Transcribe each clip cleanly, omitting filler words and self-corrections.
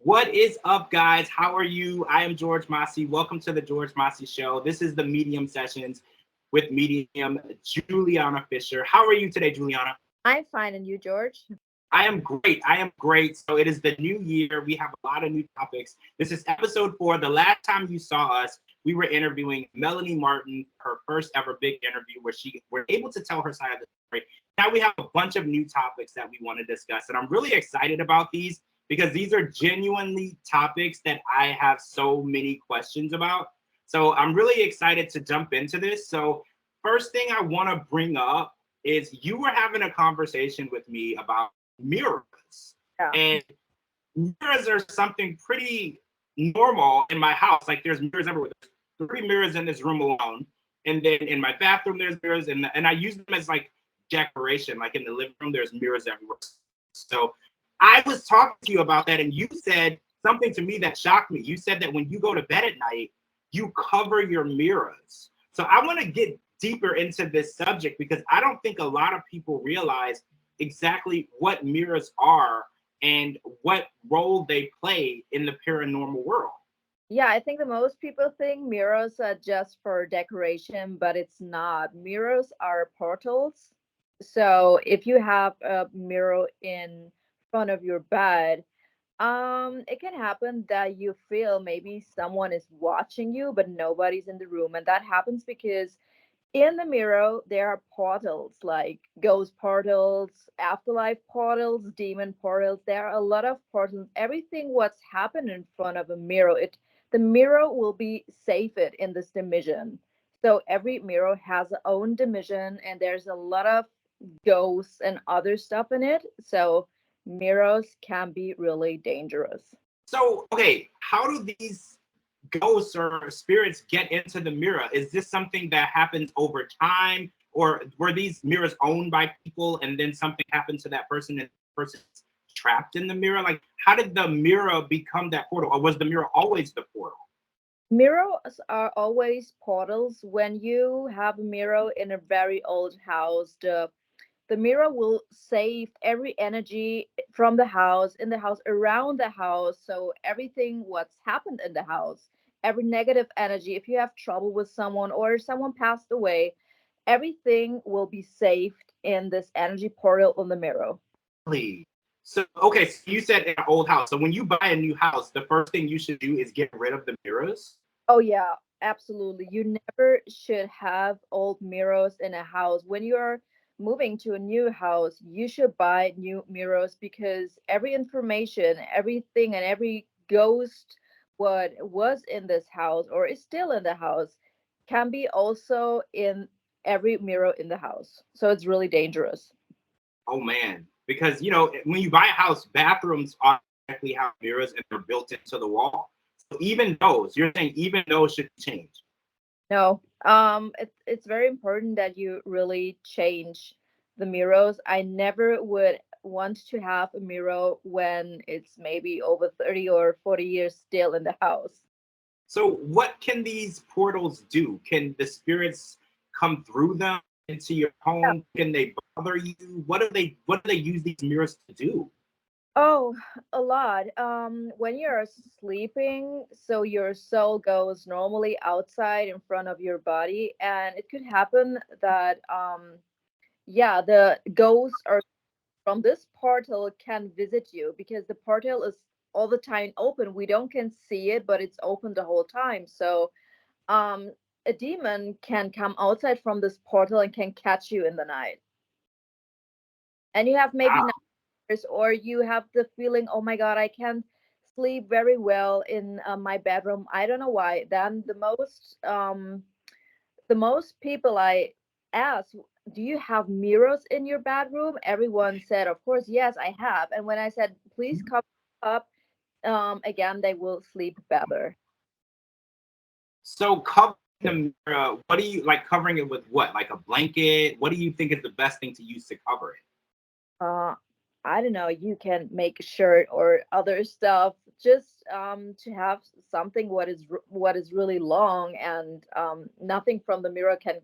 What is up, guys? How are you? I am George Mossey. Welcome to the George Mossey Show. This is the Medium Sessions with Medium Giuliana Fischer. How are you today, Giuliana? I'm fine, and you, George? I am great. I am great. So it is the new year. We have a lot of new topics. This is episode 4. The last time you saw us, we were interviewing Melanie Martin, her first ever big interview where she were able to tell her side of the story. Now we have a bunch of new topics that we want to discuss, and I'm really excited about these because these are genuinely topics that I have so many questions about. So I'm really excited to jump into this. So first thing I want to bring up is you were having a conversation with me about mirrors. Yeah. And mirrors are something pretty normal in my house. Like there's mirrors everywhere. There's 3 mirrors in this room alone. And then in my bathroom, there's mirrors. And I use them as like decoration. Like in the living room, there's mirrors everywhere. So I was talking to you about that, and you said something to me that shocked me. You said that when you go to bed at night, you cover your mirrors. So I want to get deeper into this subject because I don't think a lot of people realize exactly what mirrors are and what role they play in the paranormal world. Yeah, I think that most people think mirrors are just for decoration, but it's not. Mirrors are portals. So if you have a mirror in front of your bed, it can happen that you feel maybe someone is watching you, but nobody's in the room. And that happens because in the mirror there are portals like ghost portals, afterlife portals, demon portals. There are a lot of portals. Everything what's happened in front of a mirror, it the mirror will be saved in this dimension. So every mirror has its own dimension, and there's a lot of ghosts and other stuff in it. So mirrors can be really dangerous. So, okay, how do these ghosts or spirits get into the mirror? Is this something that happens over time, or were these mirrors owned by people and then something happened to that person and the person's trapped in the mirror? Like, how did the mirror become that portal, or was the mirror always the portal? Mirrors are always portals. When you have a mirror in a very old house, the mirror will save every energy from the house, in the house, around the house. So everything what's happened in the house, every negative energy, if you have trouble with someone or someone passed away, everything will be saved in this energy portal on the mirror. Really? So, okay, so you said in an old house. So when you buy a new house, the first thing you should do is get rid of the mirrors? Oh yeah, absolutely. You never should have old mirrors in a house. When you're moving to a new house, you should buy new mirrors because every information, everything and every ghost what was in this house or is still in the house can be also in every mirror in the house. So it's really dangerous. Oh man, because when you buy a house, bathrooms automatically have mirrors and they're built into the wall. So even those, you're saying even those should change. No, it's very important that you really change the mirrors. I never would want to have a mirror when it's maybe over 30 or 40 years still in the house. So what can these portals do? Can the spirits come through them into your Yeah. home? Can they bother you? What do they use these mirrors to do? Oh, a lot. When you're sleeping, so your soul goes normally outside in front of your body, and it could happen that yeah, the ghosts or from this portal can visit you because the portal is all the time open. We don't can see it, but it's open the whole time. So um a demon can come outside from this portal and can catch you in the night. And you have maybe Wow. nightmares, or you have the feeling, oh my god, I can't sleep very well in my bedroom. I don't know why. Then the most people I asked, do you have mirrors in your bedroom? Everyone said, of course, yes, I have. And when I said, please cover up, again, they will sleep better. So covering the mirror, what do you like covering it with what? Like a blanket? What do you think is the best thing to use to cover it? Uh, I don't know. You can make a shirt or other stuff, just to have something what is really long, and nothing from the mirror can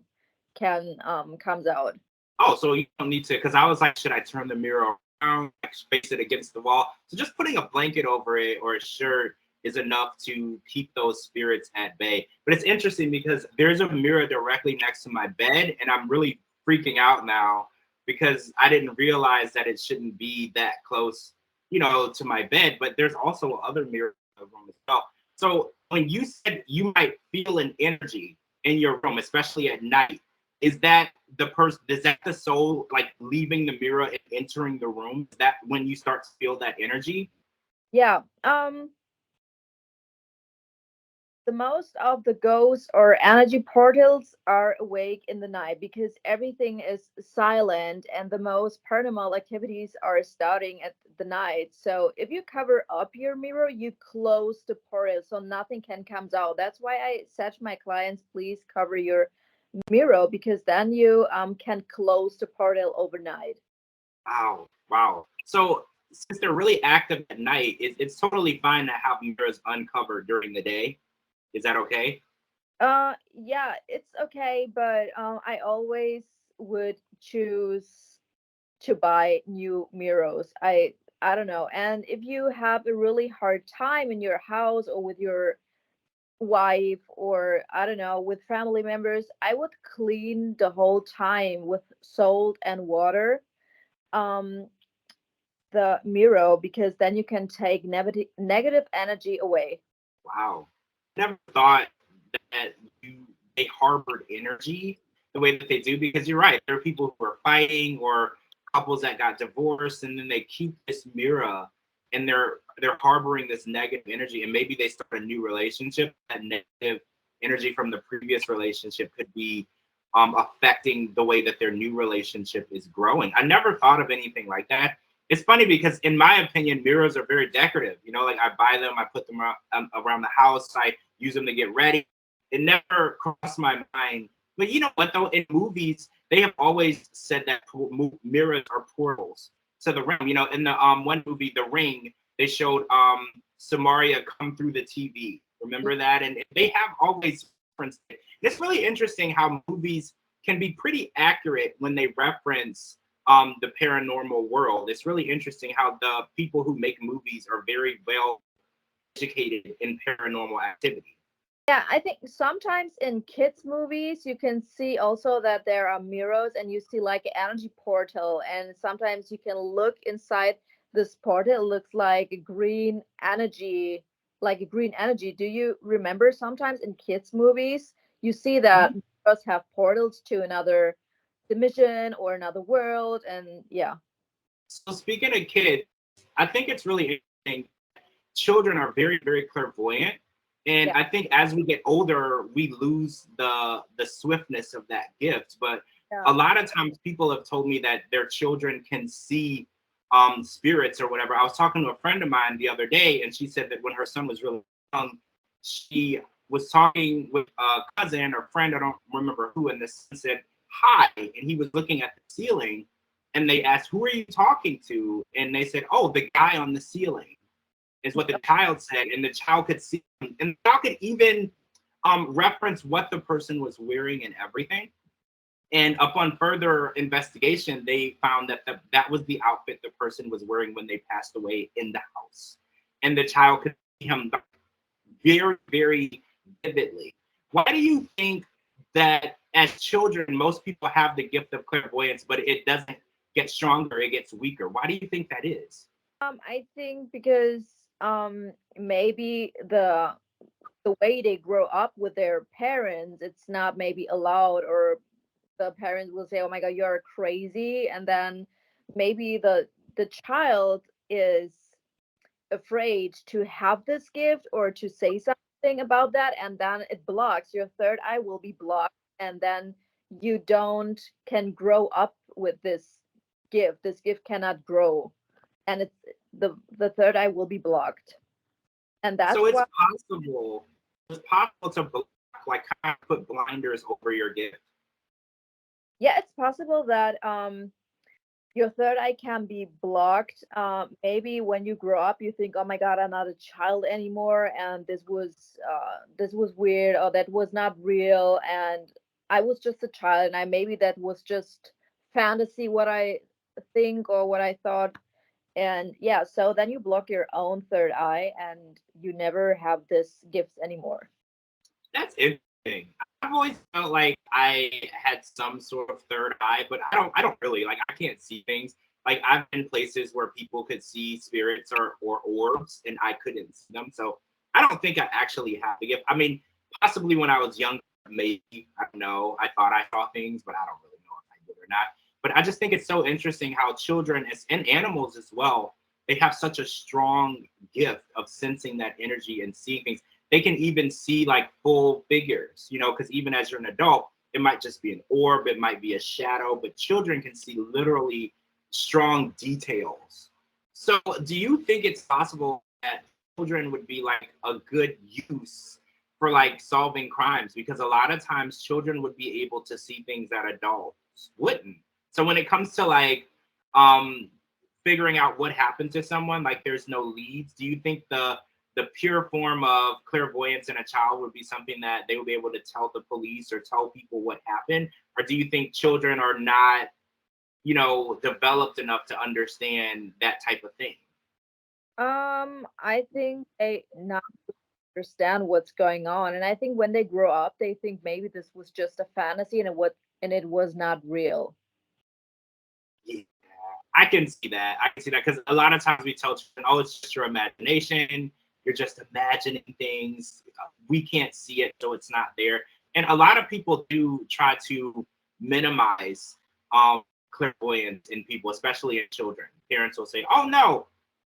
comes out. Oh, so you don't need to, because I was like, should I turn the mirror down, like face it against the wall. So just putting a blanket over it or a shirt is enough to keep those spirits at bay. But it's interesting because there's a mirror directly next to my bed, and I'm really freaking out now because I didn't realize that it shouldn't be that close, to my bed. But there's also other mirrors in the room as well. So when you said you might feel an energy in your room, especially at night, is that the person? Is that the soul like leaving the mirror and entering the room? Is that when you start to feel that energy? Yeah. The most of the ghosts or energy portals are awake in the night because everything is silent and the most paranormal activities are starting at the night. So if you cover up your mirror, you close the portal so nothing can comes out. That's why I said to my clients, please cover your mirror because then you can close the portal overnight. Wow, wow. So since they're really active at night, it's totally fine to have mirrors uncovered during the day. Is that okay? Yeah, it's okay, but I always would choose to buy new mirrors. I don't know. And if you have a really hard time in your house or with your wife or I don't know, with family members, I would clean the whole time with salt and water um the mirror because then you can take negative energy away. Wow. Never thought that they harbored energy the way that they do because you're right. There are people who are fighting or couples that got divorced and then they keep this mirror and they're harboring this negative energy and maybe they start a new relationship. That negative energy from the previous relationship could be affecting the way that their new relationship is growing. I never thought of anything like that. It's funny because in my opinion mirrors are very decorative, like I buy them, I put them around the house, I use them to get ready. It never crossed my mind, but you know what though, in movies they have always said that mirrors are portals to the realm. In the one movie The Ring, they showed Samaria come through the TV, remember that, and they have always referenced it. It's really interesting how movies can be pretty accurate when they reference the paranormal world. It's really interesting how the people who make movies are very well educated in paranormal activity. Yeah, I think sometimes in kids movies you can see also that there are mirrors and you see like an energy portal and sometimes you can look inside this portal. It looks like a green energy, like a green energy. Do you remember sometimes in kids movies you see that Mhm. mirrors have portals to another dimension or another world and yeah. So speaking of kids, I think it's really interesting. Children are very, very clairvoyant. And Yeah. I think as we get older, we lose the swiftness of that gift. But Yeah. a lot of times people have told me that their children can see spirits or whatever. I was talking to a friend of mine the other day, and she said that when her son was really young, she was talking with a cousin or friend, I don't remember who, and the son said hi, and he was looking at the ceiling, and they asked, "Who are you talking to?" And they said, "Oh, the guy on the ceiling." Is what the child said, and the child could see, and the child could even reference what the person was wearing and everything. And upon further investigation, they found that that was the outfit the person was wearing when they passed away in the house, and the child could see him very, very vividly. Why do you think that as children, most people have the gift of clairvoyance, but it doesn't get stronger; it gets weaker? Why do you think that is? I think because maybe the way they grow up with their parents, it's not maybe allowed, or the parents will say, "Oh my God, you're crazy," and then maybe the child is afraid to have this gift or to say something about that, and then it blocks your third eye will be blocked, and then you don't can grow up with this gift. This gift cannot grow, and the third eye will be blocked, and So that's it's why. possible. It's possible to block, like kind of put blinders over your gift. Yeah, it's possible that your third eye can be blocked. Maybe when you grow up, you think, "Oh my God, I'm not a child anymore, and this was weird, or that was not real, and I was just a child, and I maybe that was just fantasy, what I think or what I thought." And yeah, so then you block your own third eye and you never have this gifts anymore. That's interesting. I've always felt like I had some sort of third eye, but I don't really like I can't see things. Like I've been places where people could see spirits or orbs and I couldn't see them. So I don't think I actually have the gift. I mean, possibly when I was younger, maybe I don't know. I thought I saw things, but I don't really know if I did or not. But I just think it's so interesting how children and animals as well, they have such a strong gift of sensing that energy and seeing things. They can even see like full figures, you know, because even as you're an adult, it might just be an orb, it might be a shadow, but children can see literally strong details. So, do you think it's possible that children would be like a good use for like solving crimes? Because a lot of times children would be able to see things that adults wouldn't. So, when it comes to like um figuring out what happened to someone, like there's no leads, do you think the pure form of clairvoyance in a child would be something that they would be able to tell the police or tell people what happened? Or do you think children are not, you know, developed enough to understand that type of thing? I think they not understand what's going on, and I think when they grow up, they think maybe this was just a fantasy and it was not real. Yeah, I can see that. I can see that because a lot of times we tell children, oh, it's just your imagination. You're just imagining things. We can't see it, so it's not there. And a lot of people do try to minimize clairvoyance in people, especially in children. Parents will say, oh, no,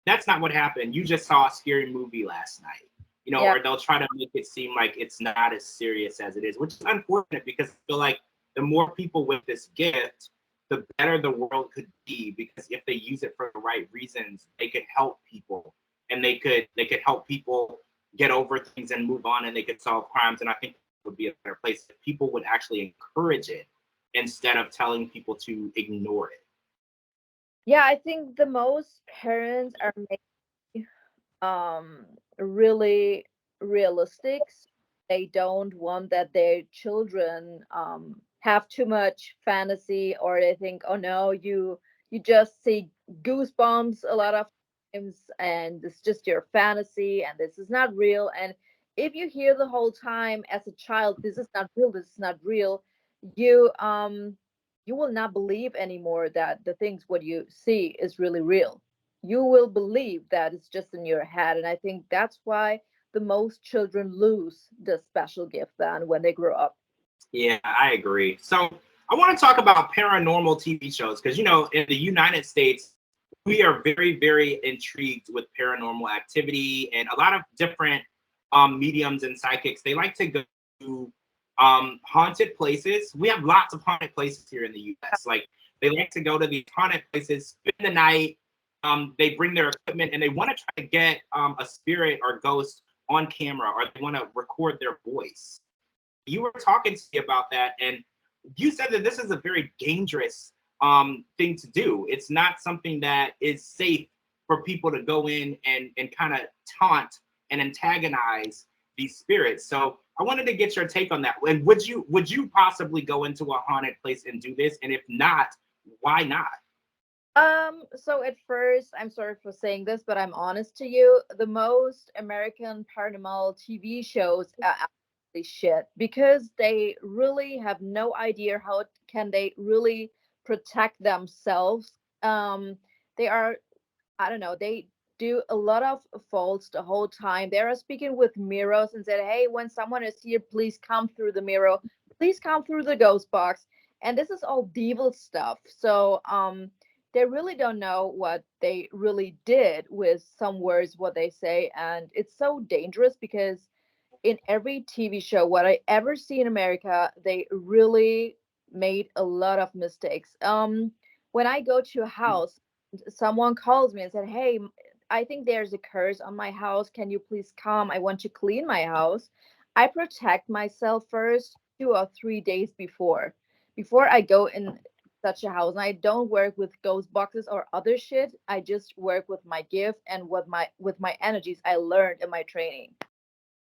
that's not what happened. You just saw a scary movie last night. You know, Yeah. or they'll try to make it seem like it's not as serious as it is, which is unfortunate because I feel like the more people with this gift, the better the world could be, because if they use it for the right reasons, they could help people and they could help people get over things and move on, and they could solve crimes. And I think it would be a better place if people would actually encourage it instead of telling people to ignore it. Yeah, I think the most parents are um really realistic. They don't want that their children have too much fantasy, or they think, oh no, you just see goosebumps a lot of times and it's just your fantasy and this is not real. And if you hear the whole time as a child, this is not real, this is not real, you you will not believe anymore that the things what you see is really real. You will believe that it's just in your head. And I think that's why the most children lose the special gift then when they grow up. Yeah, I agree. So I want to talk about paranormal TV shows because, you know, in the United States, we are very, very intrigued with paranormal activity, and a lot of different mediums and psychics. They like to go to haunted places. We have lots of haunted places here in the US. Like they like to go to these haunted places, spend the night. They bring their equipment and they want to try to get a spirit or ghost on camera, or they want to record their voice. You were talking to me about that, and you said that this is a very dangerous thing to do. It's not something that is safe for people to go in and kind of taunt and antagonize these spirits. So I wanted to get your take on that. And would you possibly go into a haunted place and do this? And if not, why not? So at first, I'm sorry for saying this, but I'm honest to you. The most American paranormal TV shows are absolutely shit because they really have no idea how can they really protect themselves. They are, I don't know, they do a lot of faults the whole time. They are speaking with mirrors and said, hey, when someone is here, please come through the mirror, please come through the ghost box. And this is all devil stuff. So they really don't know what they really did with some words, what they say. And it's so dangerous because in every TV show, what I ever see in America, they really made a lot of mistakes. When I go to a house, someone calls me and said, "Hey, I think there's a curse on my house. Can you please come? I want to clean my house." I protect myself first 2 or 3 days before I go in such a house. And I don't work with ghost boxes or other shit. I just work with my gift and with my energies I learned in my training.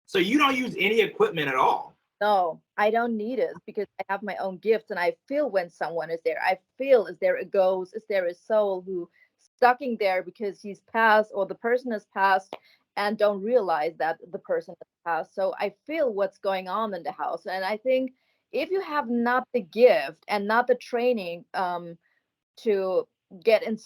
So you don't use any equipment at all. No, I don't need it because I have my own gifts and I feel when someone is there. I feel, is there a ghost? Is there a soul who stucking there because he's passed or the person has passed and don't realize that the person has passed. So I feel what's going on in the house. And I think if you have not the gift and not the training to get in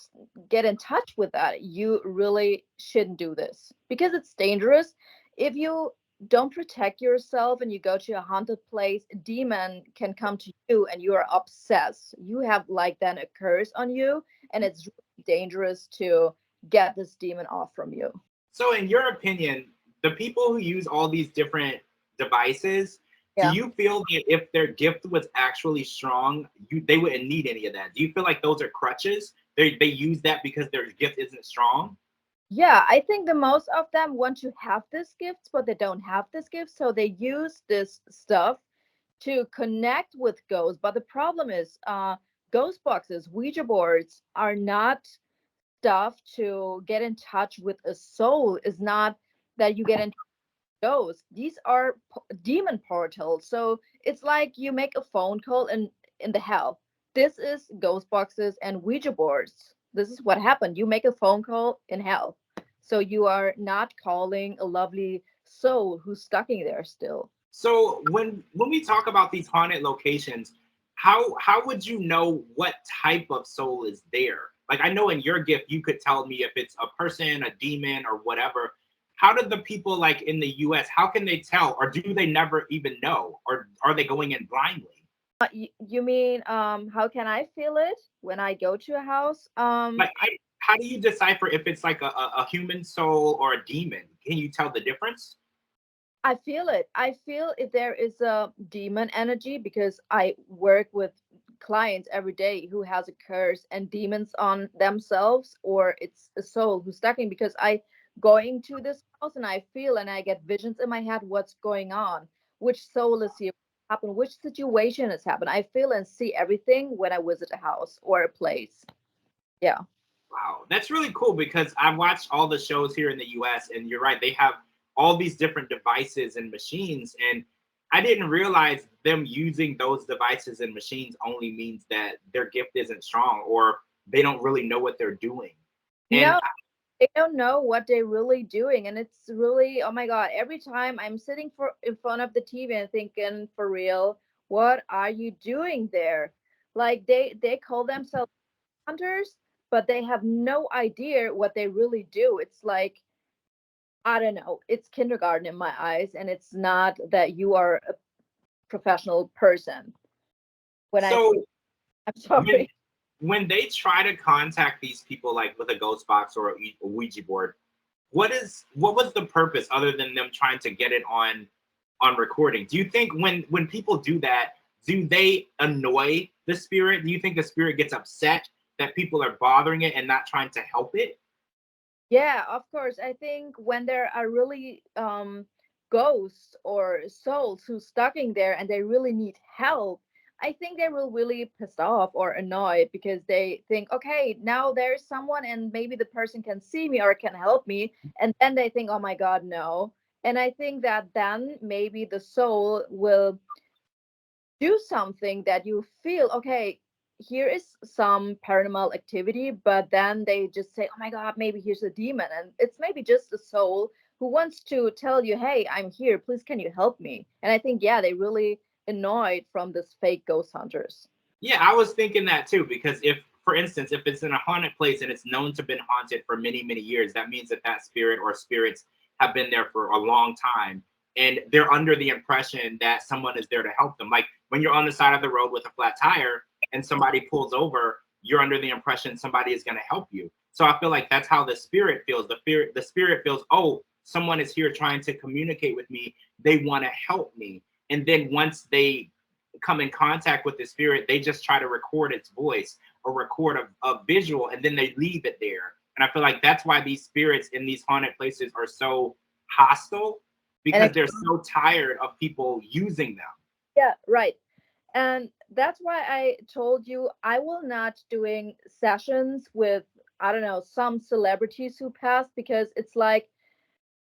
get in touch with that, you really shouldn't do this because it's dangerous. If you don't protect yourself and you go to a haunted place, a demon can come to you and you are obsessed. You have like then a curse on you, and it's really dangerous to get this demon off from you. So, in your opinion, the people who use all these different devices, do Yeah. you feel that if their gift was actually strong, they wouldn't need any of that? Do you feel like those are crutches? They use that because their gift isn't strong? Yeah, I think the most of them want to have this gift, but they don't have this gift, so they use this stuff to connect with ghosts. But the problem is, ghost boxes, Ouija boards are not stuff to get in touch with a soul. Is not that you get in ghosts. These are demon portals. So it's like you make a phone call in the hell. This is ghost boxes and Ouija boards. This is what happened. You make a phone call in hell. So you are not calling a lovely soul who's stuck in there still. So when we talk about these haunted locations, how would you know what type of soul is there? Like I know in your gift you could tell me if it's a person, a demon, or whatever. How do the people like in the US, how can they tell, or do they never even know, or are they going in blindly? You mean how can I feel it when I go to a house? Like how do you decipher if it's like a human soul or a demon? Can you tell the difference? I feel it. I feel if there is a demon energy because I work with clients every day who has a curse and demons on themselves, or it's a soul who's stuck in because I going to this house and I feel and I get visions in my head what's going on, which soul is here, happen, which situation has happened. I feel and see everything when I visit a house or a place. Yeah. Wow, that's really cool because I've watched all the shows here in the US, and you're right, they have all these different devices and machines. And I didn't realize them using those devices and machines only means that their gift isn't strong or they don't really know what they're doing. And No, they don't know what they're really doing, and it's really, oh my god, every time I'm sitting for in front of the TV and thinking, for real, what are you doing there? Like they call themselves hunters, but they have no idea what they really do. It's like, I don't know, it's kindergarten in my eyes, and it's not that you are a professional person when I so see. I'm when sorry. when they try to contact these people like with a ghost box or a Ouija board, what was the purpose other than them trying to get it on recording? Do you think when people do that, do they annoy the spirit? Do you think the spirit gets upset that people are bothering it and not trying to help it? Yeah, of course. I think when there are really ghosts or souls who's stuck in there and they really need help, I think they will really pissed off or annoyed because they think, okay, now there's someone and maybe the person can see me or can help me. And then they think, oh my God, no. And I think that then maybe the soul will do something that you feel okay, here is some paranormal activity, but then they just say, oh my god, maybe here's a demon, and it's maybe just a soul who wants to tell you, hey, I'm here, please can you help me. And I think, yeah, they really annoyed from this fake ghost hunters. Yeah, I was thinking that too, because if, for instance, if it's in a haunted place and it's known to have been haunted for many, many years, that means that that spirit or spirits have been there for a long time. And they're under the impression that someone is there to help them. Like when you're on the side of the road with a flat tire and somebody pulls over, you're under the impression somebody is going to help you. So I feel like that's how the spirit feels. The spirit feels, oh, someone is here trying to communicate with me. They want to help me. And then once they come in contact with the spirit, they just try to record its voice or record a visual, and then they leave it there. And I feel like that's why these spirits in these haunted places are so hostile, And because they're so tired of people using them. yeah, right. And that's why I told you I will not doing sessions with, I don't know, some celebrities who passed, because it's like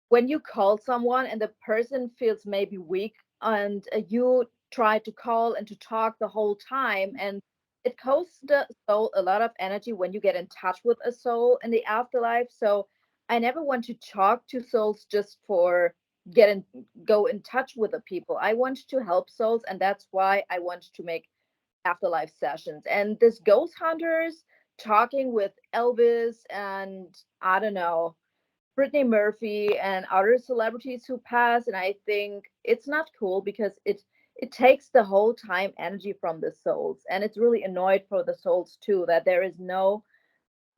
when you call someone and the person feels maybe weak, and you try to call and to talk the whole time, and it costs the soul a lot of energy when you get in touch with a soul in the afterlife. So I never want to talk to souls just for get in go in touch with the people. I want to help souls, and that's why I want to make afterlife sessions. And this ghost hunters talking with Elvis and I don't know, Brittany Murphy and other celebrities who pass, and I think it's not cool because it takes the whole time energy from the souls, and it's really annoyed for the souls too that there is no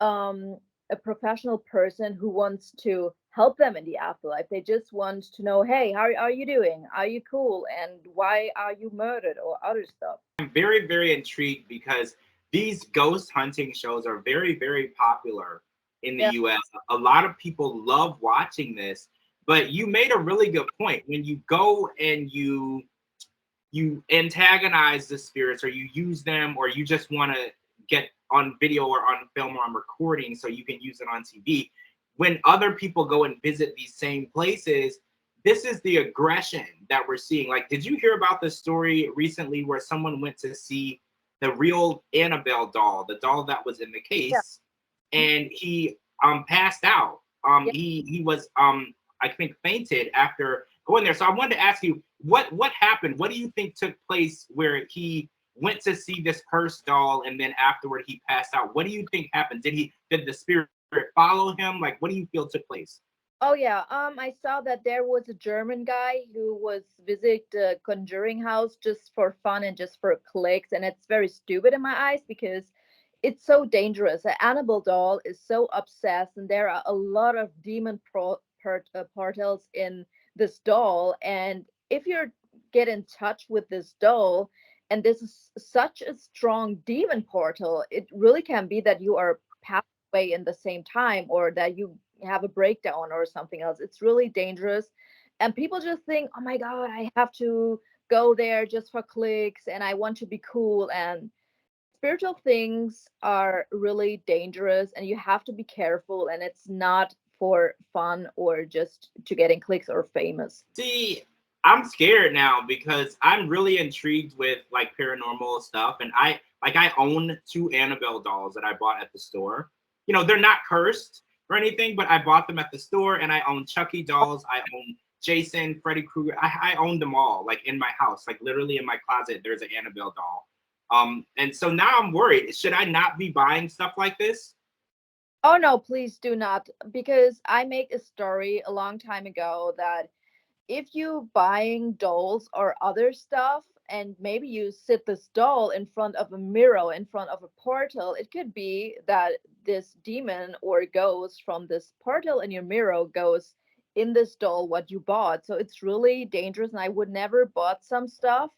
um a professional person who wants to help them in the afterlife. They just want to know, hey, how are you doing? Are you cool? And why are you murdered or other stuff? I'm very, very intrigued because these ghost hunting shows are very, very popular in the Yeah. US. A lot of people love watching this, but you made a really good point. When you go and you antagonize the spirits, or you use them, or you just want to get on video or on film or on recording so you can use it on TV. When other people go and visit these same places, this is the aggression that we're seeing. Like, did you hear about the story recently where someone went to see the real Annabelle doll, the doll that was in the Yeah. case, and he passed out. Yeah. He was I think fainted after going there. So I wanted to ask you, what happened? What do you think took place where he went to see this cursed doll and then afterward he passed out? What do you think happened? Did the spirit follow him? Like, what do you feel took place? Oh yeah, I saw that there was a German guy who was visit the Conjuring house just for fun and just for clicks, and it's very stupid in my eyes because it's so dangerous. An Annabelle doll is so obsessed, and there are a lot of demon portals in this doll. And if you get in touch with this doll, and this is such a strong demon portal, it really can be that you are passed away in the same time, or that you have a breakdown or something else. It's really dangerous. And people just think, oh my God, I have to go there just for clicks and I want to be cool. And spiritual things are really dangerous and you have to be careful. And it's not for fun or just to getting clicks or famous. See, I'm scared now because I'm really intrigued with like paranormal stuff, and I own two Annabelle dolls that I bought at the store. You know, they're not cursed or anything, but I bought them at the store, and I own Chucky dolls. I own Jason, Freddy Krueger. I own them all, like in my house, like literally in my closet. There's an Annabelle doll. And so now I'm worried. Should I not be buying stuff like this? Oh no, please do not. Because I made a story a long time ago that if you buying dolls or other stuff and maybe you sit this doll in front of a mirror in front of a portal, it could be that this demon or ghost from this portal in your mirror goes in this doll what you bought. So it's really dangerous, and I would never bought some stuff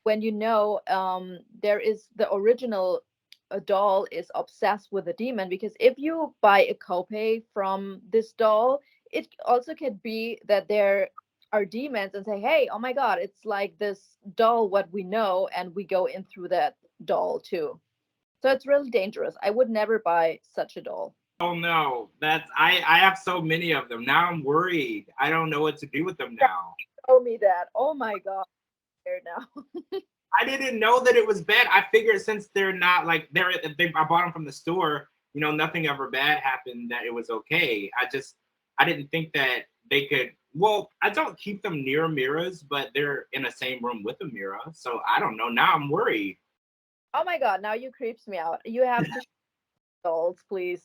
when you know there is the original doll is obsessed with a demon. Because if you buy a copay from this doll, it also could be that there are demons and say, hey, oh my God, it's like this doll what we know, and we go in through that doll too. So it's really dangerous. I would never buy such a doll. Oh no, I have so many of them. Now I'm worried. I don't know what to do with them now. Show me that. Oh my God, I'm scared now. I didn't know that it was bad. I figured since they're not like I bought them from the store, you know, nothing ever bad happened, that it was okay. I didn't think that they could. Well, I don't keep them near mirrors, but they're in the same room with a mirror. So I don't know. Now I'm worried. Oh my God, now you creeps me out. You have to show dolls, please.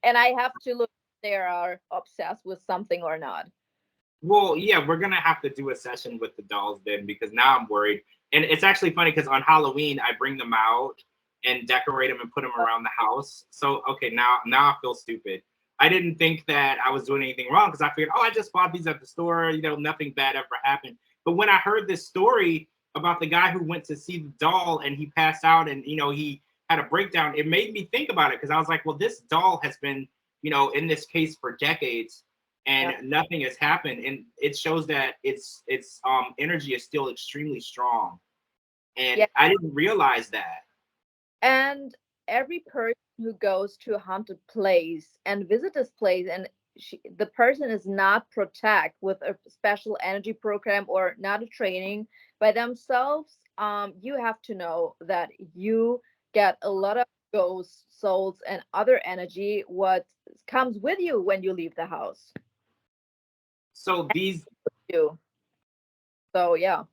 And I have to look if they are obsessed with something or not. Well, yeah, we're gonna have to do a session with the dolls then, because now I'm worried. And it's actually funny because on Halloween I bring them out and decorate them and put them around the house. So okay, now I feel stupid. I didn't think that I was doing anything wrong because I figured, oh, I just bought these at the store. You know, nothing bad ever happened. But when I heard this story about the guy who went to see the doll and he passed out and you know he had a breakdown, it made me think about it because I was like, well, this doll has been you know in this case for decades Yeah. and nothing has happened, and it shows that its energy is still extremely strong, and Yeah. I didn't realize that. And every person who goes to a haunted place and visit this place, and the person is not protect with a special energy program or not a training by themselves, you have to know that you get a lot of ghosts, souls, and other energy what comes with you when you leave the house. So these, You. So yeah,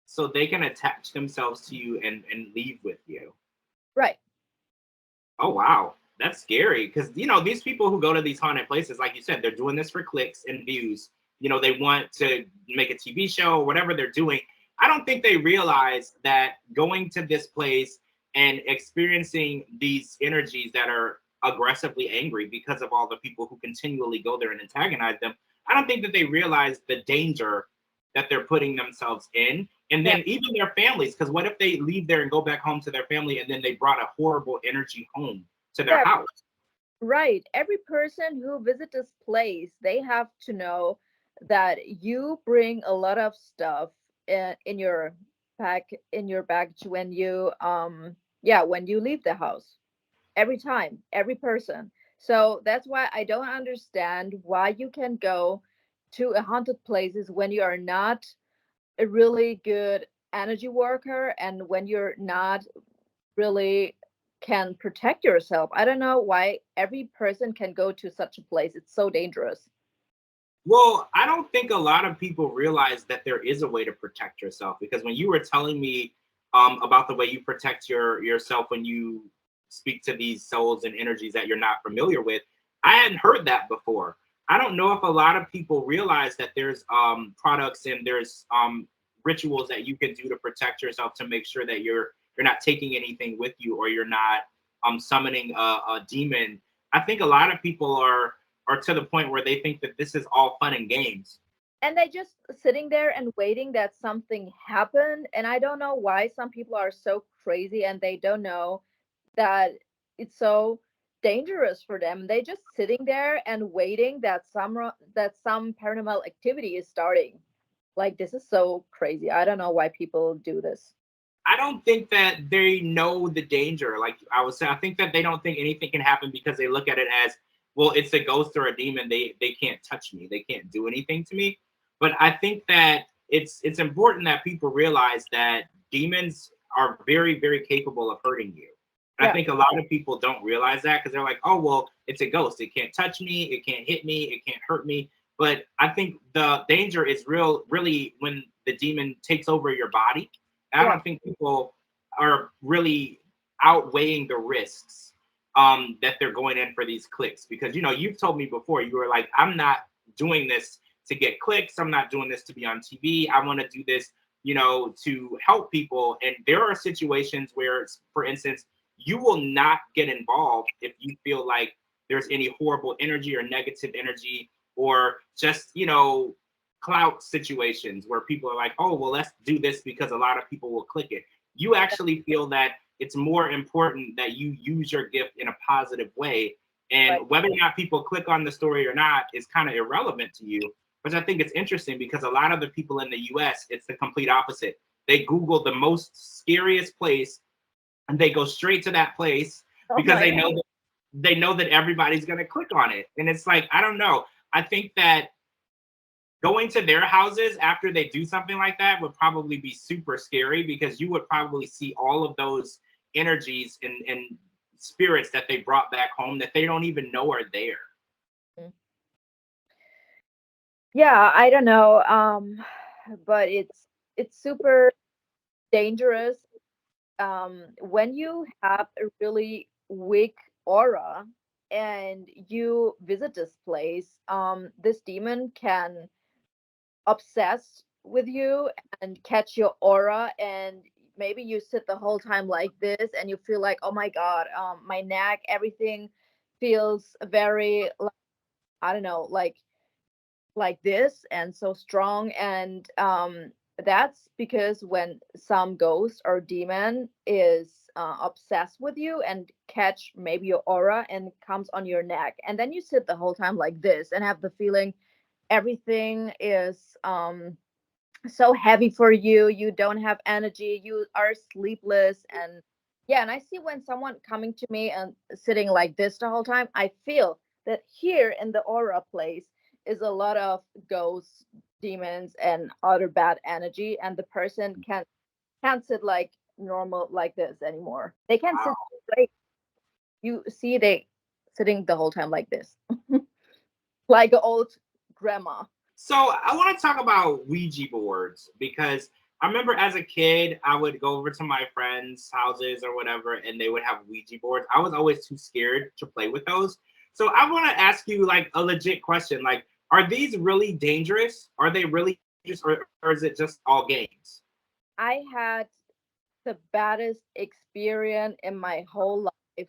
so they can attach themselves to you and leave with you. right. Oh wow, that's scary because these people who go to these haunted places, like you said, they're doing this for clicks and views. They want to make a TV show or whatever they're doing. I don't think they realize that going to this place and experiencing these energies that are aggressively angry because of all the people who continually go there and antagonize them. I don't think that they realize the danger that they're putting themselves in. And Yeah. then even their families, because what if they leave there and go back home to their family and then they brought a horrible energy home to their Yeah, house? right. Every person who visits this place, they have to know that you bring a lot of stuff in your in your baggage when you yeah, when you leave the house. Every time, every person. So that's why I don't understand why you can go to a haunted places when you are not a really good energy worker and when you're not really can protect yourself. I don't know why every person can go to such a place. It's so dangerous. Well, I don't think a lot of people realize that there is a way to protect yourself because when you were telling me about the way you protect yourself when you speak to these souls and energies that you're not familiar with, I hadn't heard that before. I don't know if a lot of people realize that there's products and there's rituals that you can do to protect yourself to make sure that you're not taking anything with you or you're not summoning a demon. I think a lot of people are to the point where they think that this is all fun and games. And they just sitting there and waiting that something happened. And I don't know why some people are so crazy and they don't know that it's so dangerous for them. They just sitting there and waiting that some paranormal activity is starting. Like this is so crazy. I don't know why people do this. I don't think that they know the danger. Like I was saying, I think that they don't think anything can happen because they look at it as, well, it's a ghost or a demon. They can't touch me. They can't do anything to me. But I think that it's important that people realize that demons are very, very capable of hurting you. And I Yeah. think a lot of people don't realize that because they're like, oh, well, it's a ghost. It can't touch me. It can't hit me. It can't hurt me. But I think the danger is really when the demon takes over your body. I Yeah. don't think people are really outweighing the risks that they're going in for these clicks because you've told me before you were like, I'm not doing this to get clicks. I'm not doing this to be on TV. I want to do this, to help people. And there are situations where, for instance, you will not get involved if you feel like there's any horrible energy or negative energy or just, clout situations where people are like, oh, well, let's do this because a lot of people will click it. You actually feel that it's more important that you use your gift in a positive way. And Right. whether or not people click on the story or not is kind of irrelevant to you. Which I think it's interesting because a lot of the people in the US, it's the complete opposite. They Google the most scariest place and they go straight to that place Oh because my they know that everybody's going to click on it. And it's like, I don't know. I think that going to their houses after they do something like that would probably be super scary because you would probably see all of those energies and spirits that they brought back home that they don't even know are there. God. Yeah, I don't know. But it's super dangerous when you have a really weak aura and you visit this place. This demon can obsess with you and catch your aura, and maybe you sit the whole time like this and you feel like, oh my god, my neck, everything feels very I don't know, like this and so strong. And that's because when some ghost or demon is obsessed with you and catch maybe your aura and comes on your neck, and then you sit the whole time like this and have the feeling everything is so heavy for you, you don't have energy, you are sleepless. And yeah, and I see when someone coming to me and sitting like this the whole time, I feel that here in the aura place is a lot of ghosts, demons, and other bad energy, and the person can't sit like normal like this anymore. They can't sit Wow. straight. You see, they sitting the whole time like this, like an old grandma. So I want to talk about Ouija boards because I remember as a kid, I would go over to my friends' houses or whatever, and they would have Ouija boards. I was always too scared to play with those. So I want to ask you like a legit question. Like, are these really dangerous? Are they really dangerous, or is it just all games? I had the baddest experience in my whole life.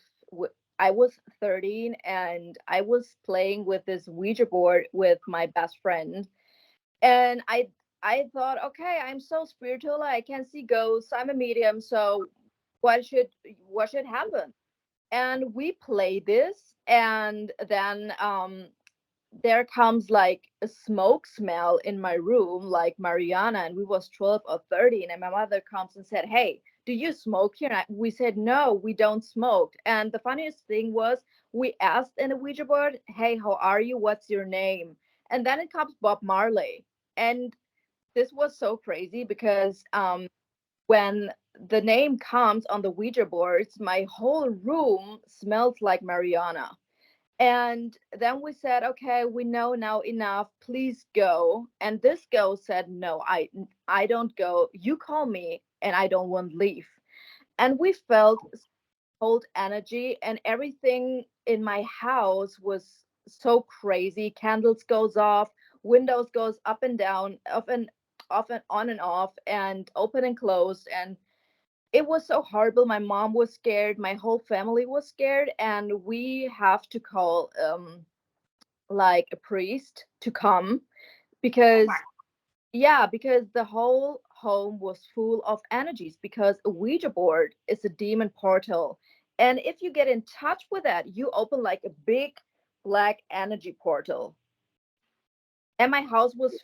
I was 13 and I was playing with this Ouija board with my best friend. And I thought, okay, I'm so spiritual, I can see ghosts, I'm a medium, so what should happen? And we play this, and then there comes like a smoke smell in my room, like marijuana, and we was 12 or 13, and my mother comes and said, hey, do you smoke here? We said, no, we don't smoke. And the funniest thing was, we asked in a Ouija board, hey, how are you, what's your name? And then it comes Bob Marley. And this was so crazy because when the name comes on the Ouija boards, my whole room smelled like marijuana. And then we said, okay, we know now enough. Please go. And this girl said, no, I don't go. You call me, and I don't want to leave. And we felt cold energy, and everything in my house was so crazy. Candles goes off, windows goes up and down, off and on and off, and open and closed. And it was so horrible. My mom was scared, my whole family was scared, and we have to call like a priest to come, Oh my. because yeah, because the whole home was full of energies, because a Ouija board is a demon portal. And if you get in touch with that, you open like a big black energy portal. And my house was,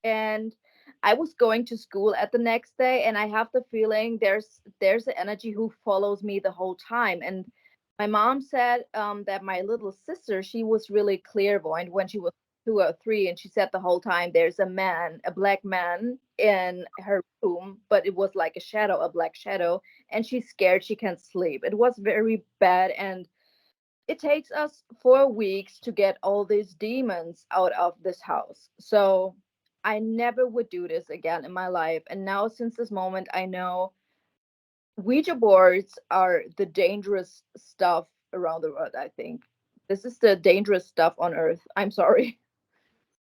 and I was going to school at the next day, and I have the feeling there's an energy who follows me the whole time. And my mom said that my little sister, she was really clairvoyant when she was 2 or 3, and she said the whole time there's a man, a black man in her room, but it was like a shadow, a black shadow, and she's scared she can't sleep. It was very bad, and it takes us 4 weeks to get all these demons out of this house. So I never would do this again in my life. And now, since this moment, I know Ouija boards are the dangerous stuff around the world, I think. This is the dangerous stuff on earth. I'm sorry.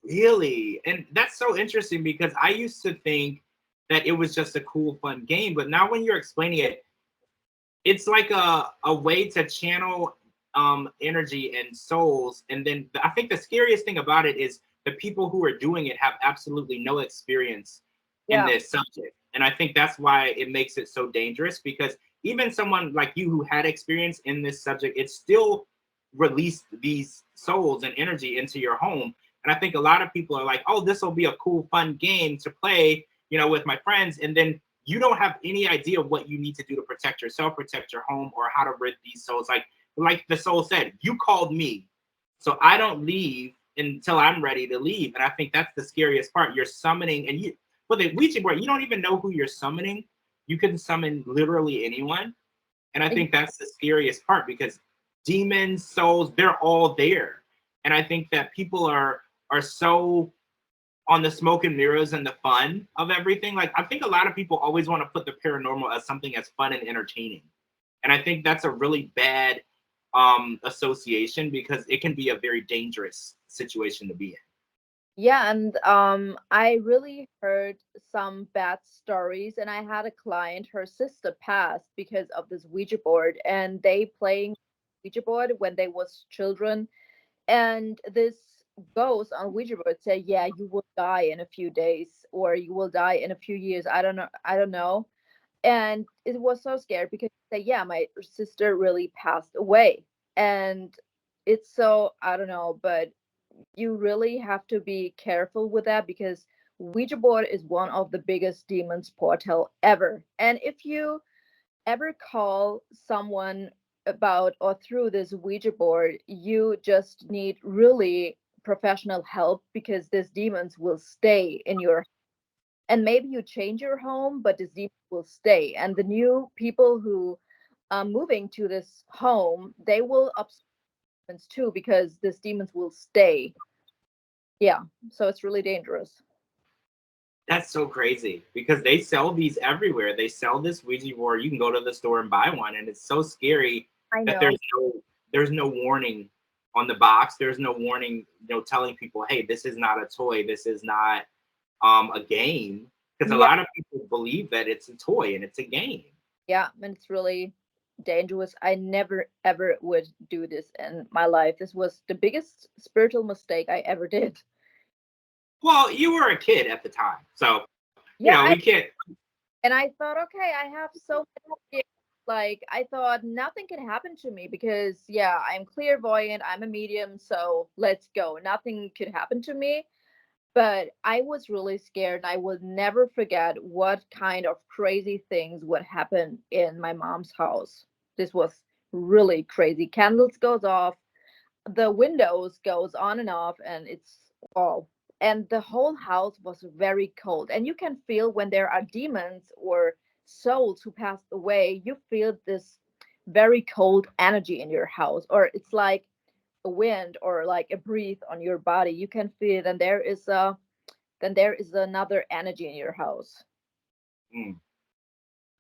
Really? And that's so interesting because I used to think that it was just a cool, fun game. But now when you're explaining it, it's like a way to channel energy and souls. And then I think the scariest thing about it is the people who are doing it have absolutely no experience in Yeah. this subject. And I think that's why it makes it so dangerous because even someone like you who had experience in this subject, it still released these souls and energy into your home. And I think a lot of people are like, oh, this will be a cool, fun game to play, with my friends. And then you don't have any idea what you need to do to protect yourself, protect your home, or how to rid these souls. Like the soul said, you called me, so I don't leave until I'm ready to leave. And I think that's the scariest part. You're summoning, and you with the Ouija board, you don't even know who you're summoning. You can summon literally anyone, and I think that's the scariest part because demons, souls, they're all there. And I think that people are so on the smoke and mirrors and the fun of everything. Like I think a lot of people always want to put the paranormal as something as fun and entertaining. And I think that's a really bad association because it can be a very dangerous situation to be in. Yeah, and I really heard some bad stories, and I had a client, her sister passed because of this Ouija board, and they playing Ouija board when they was children, and this ghost on Ouija board say, yeah, you will die in a few days, or you will die in a few years. I don't know. And it was so scared because they say, yeah, my sister really passed away. And it's so, I don't know, but you really have to be careful with that, because Ouija board is one of the biggest demons portal ever. And if you ever call someone about or through this Ouija board, you just need really professional help, because these demons will stay in your. and maybe you change your home, but this demon will stay. And the new people who are moving to this home, they will observe demons too, because these demons will stay. Yeah, so it's really dangerous. That's so crazy because they sell these everywhere. They sell this Ouija board. You can go to the store and buy one, and it's so scary I that know. there's no warning on the box. There's no warning, telling people, hey, this is not a toy. This is not a game. Because a Yeah, lot of people believe that it's a toy and it's a game. yeah, and it's really dangerous. I never ever would do this in my life. This was the biggest spiritual mistake I ever did. Well, you were a kid at the time, so Yeah, we can't. and I thought, okay, I have so many gifts. Like I thought nothing can happen to me because yeah, I'm clairvoyant, I'm a medium, so let's go. Nothing could happen to me. But I was really scared, and I will never forget what kind of crazy things would happen in my mom's house. This was really crazy. Candles goes off, the windows goes on and off, and it's all, and the whole house was very cold, and you can feel when there are demons or souls who passed away, you feel this very cold energy in your house, or it's like a wind or like a breeze on your body. You can feel it, and there is another energy in your house. Mm,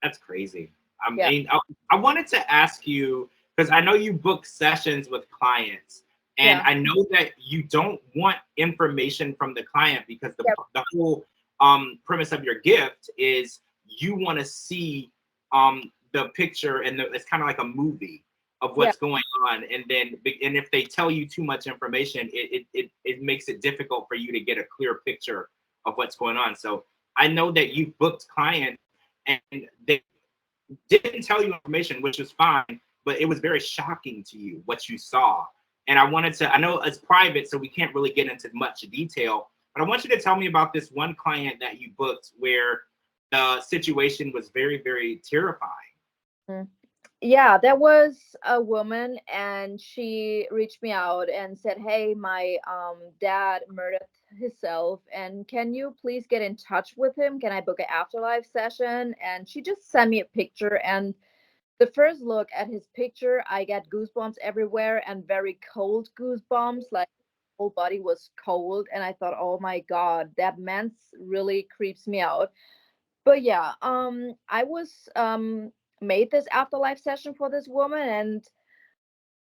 that's crazy. I Yeah, mean, I wanted to ask you because I know you book sessions with clients, and yeah, I know that you don't want information from the client because yeah, the whole premise of your gift is you want to see the picture, and it's kind of like a movie of yeah, what's going on, and if they tell you too much information, it makes it difficult for you to get a clear picture of what's going on. So I know that you've booked clients and they didn't tell you information, which is fine, but it was very shocking to you what you saw. And I know it's private, so we can't really get into much detail, but I want you to tell me about this one client that you booked where the situation was very, very terrifying. mm. Yeah, there was a woman, and she reached me out and said, "Hey, my dad murdered himself, and can you please get in touch with him? Can I book an afterlife session?" And she just sent me a picture, and the first look at his picture, I got goosebumps everywhere and very cold goosebumps, like whole body was cold, and I thought, "Oh my God, that man really creeps me out." But yeah, I was made this afterlife session for this woman, and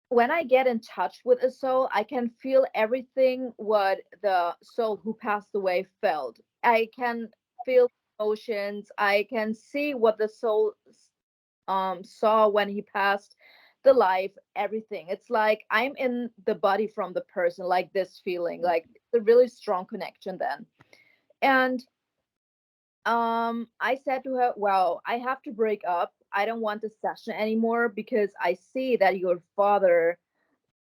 when I get in touch with a soul, I can feel everything what the soul who passed away felt. I can feel emotions. I can see what the soul saw when he passed the life, everything. It's like I'm in the body from the person, like this feeling, like it's a really strong connection then. And I said to her, "Well, I have to break up. I don't want the session anymore because I see that your father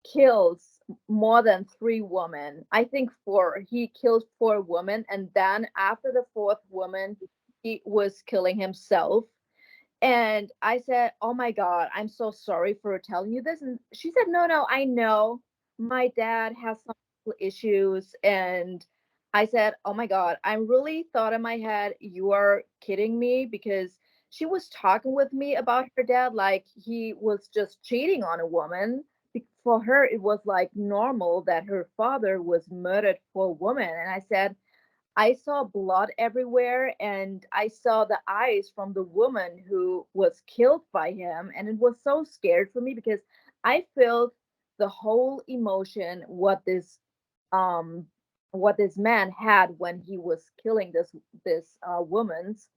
kills more than three women. I think four. He killed four women, and then after the fourth woman, he was killing himself." And I said, "Oh my God, I'm so sorry for telling you this." And she said, "No, no, I know my dad has some issues." And I said, "Oh my God, I really thought in my head, you are kidding me," because she was talking with me about her dad like he was just cheating on a woman. For her, it was like normal that her father was murdered for a woman. And I said, I saw blood everywhere, and I saw the eyes from the woman who was killed by him, and it was so scared for me because I felt the whole emotion um what this man had when he was killing this woman's,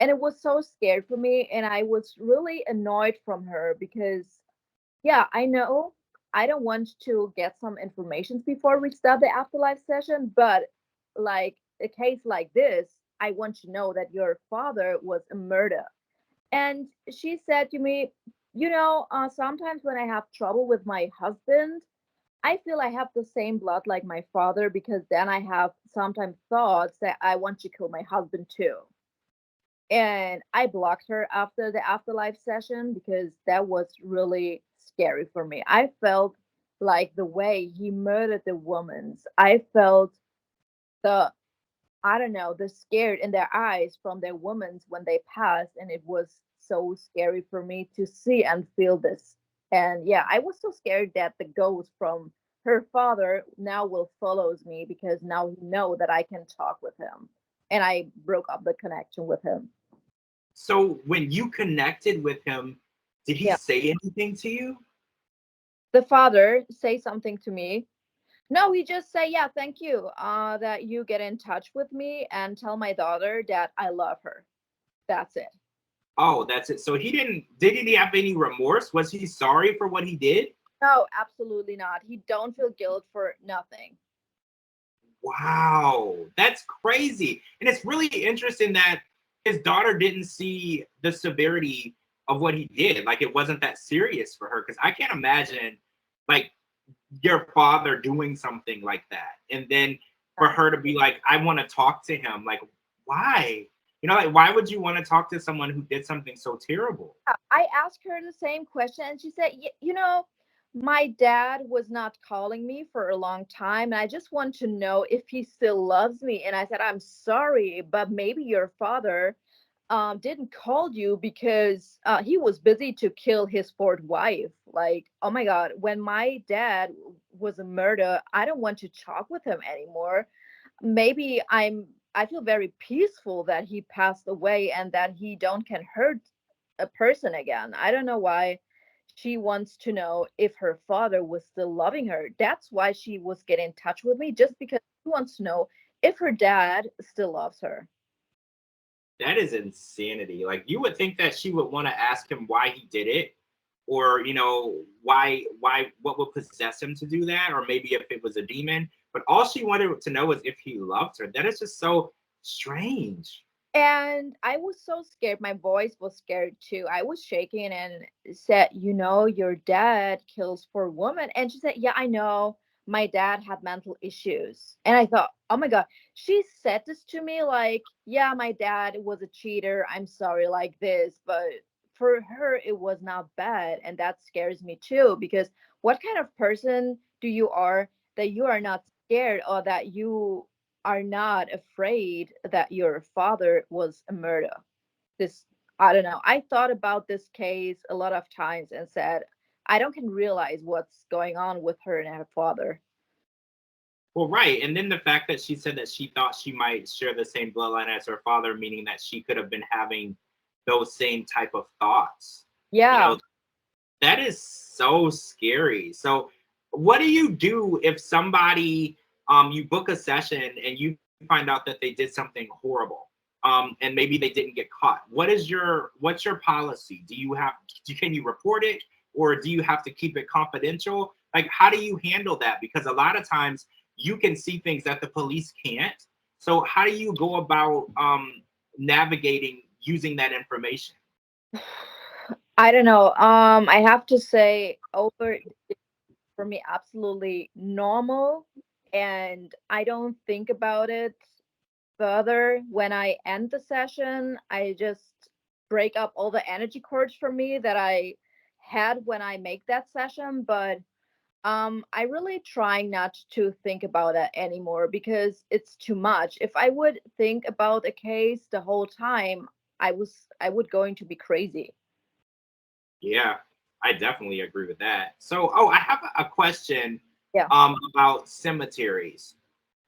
and it was so scared for me, and I was really annoyed from her because yeah, I know I don't want to get some information before we start the afterlife session, but like a case like this, I want to know that your father was a murderer. And she said to me, sometimes when I have trouble with my husband, I feel I have the same blood like my father because then I have sometimes thoughts that I want to kill my husband too. And I blocked her after the afterlife session because that was really scary for me. I felt like the way he murdered the woman's. I felt the I don't know, the scared in their eyes from their women's when they passed, and it was so scary for me to see and feel this. And yeah, I was so scared that the ghost from her father now will follows me because now he know that I can talk with him, and I broke up the connection with him. So when you connected with him, did he Yeah, say anything to you? the father say something to me. No, he just say, yeah, thank you, that you get in touch with me and tell my daughter that I love her. That's it. Oh, that's it. So he did he have any remorse? Was he sorry for what he did? No, absolutely not. He don't feel guilt for nothing. Wow, that's crazy. And it's really interesting that his daughter didn't see the severity of what he did. Like it wasn't that serious for her. Because I can't imagine like your father doing something like that. And then for Yeah. her to be like, I want to talk to him. Like, why? You know, like why would you want to talk to someone who did something so terrible? I asked her the same question, and she said, You know, my dad was not calling me for a long time, and I just want to know if he still loves me." And I said, "I'm sorry, but maybe your father didn't call you because he was busy to kill his fourth wife. Like, oh my God, when my dad was a murder, I don't want to talk with him anymore. Maybe I feel very peaceful that he passed away and that he don't can hurt a person again. I don't know why she wants to know if her father was still loving her. That's why she was getting in touch with me, just because she wants to know if her dad still loves her. That is insanity. Like you would think that she would want to ask him why he did it, or you know, why what would possess him to do that, or maybe if it was a demon. But all she wanted to know is if he loved her. That is just so strange. And I was so scared. My voice was scared too. I was shaking and said, "You know, your dad kills for women." And she said, "Yeah, I know. My dad had mental issues." And I thought, oh my God, she said this to me like, "Yeah, my dad was a cheater. I'm sorry, like this." But for her, it was not bad. And that scares me too, because what kind of person do you are that you are not scared, or that you are not afraid that your father was a murderer? This, I don't know. I thought about this case a lot of times and said, I don't can realize what's going on with her and her father. Well, right. And then the fact that she said that she thought she might share the same bloodline as her father, meaning that she could have been having those same type of thoughts. You Yeah. know, that is so scary. So, what do you do if somebody you book a session and you find out that they did something horrible, and maybe they didn't get caught? What's your policy? Can you report it, or do you have to keep it confidential? Like, how do you handle that? Because a lot of times you can see things that the police can't. So, how do you go about navigating using that information? I don't know. I have to say, over for me, absolutely normal, and I don't think about it further. When I end the session, I just break up all the energy cords for me that I had when I make that session. But I really try not to think about that anymore because it's too much. If I would think about a case the whole time, I would going to be crazy. Yeah, I definitely agree with that. So, oh, I have a question Yeah. about cemeteries.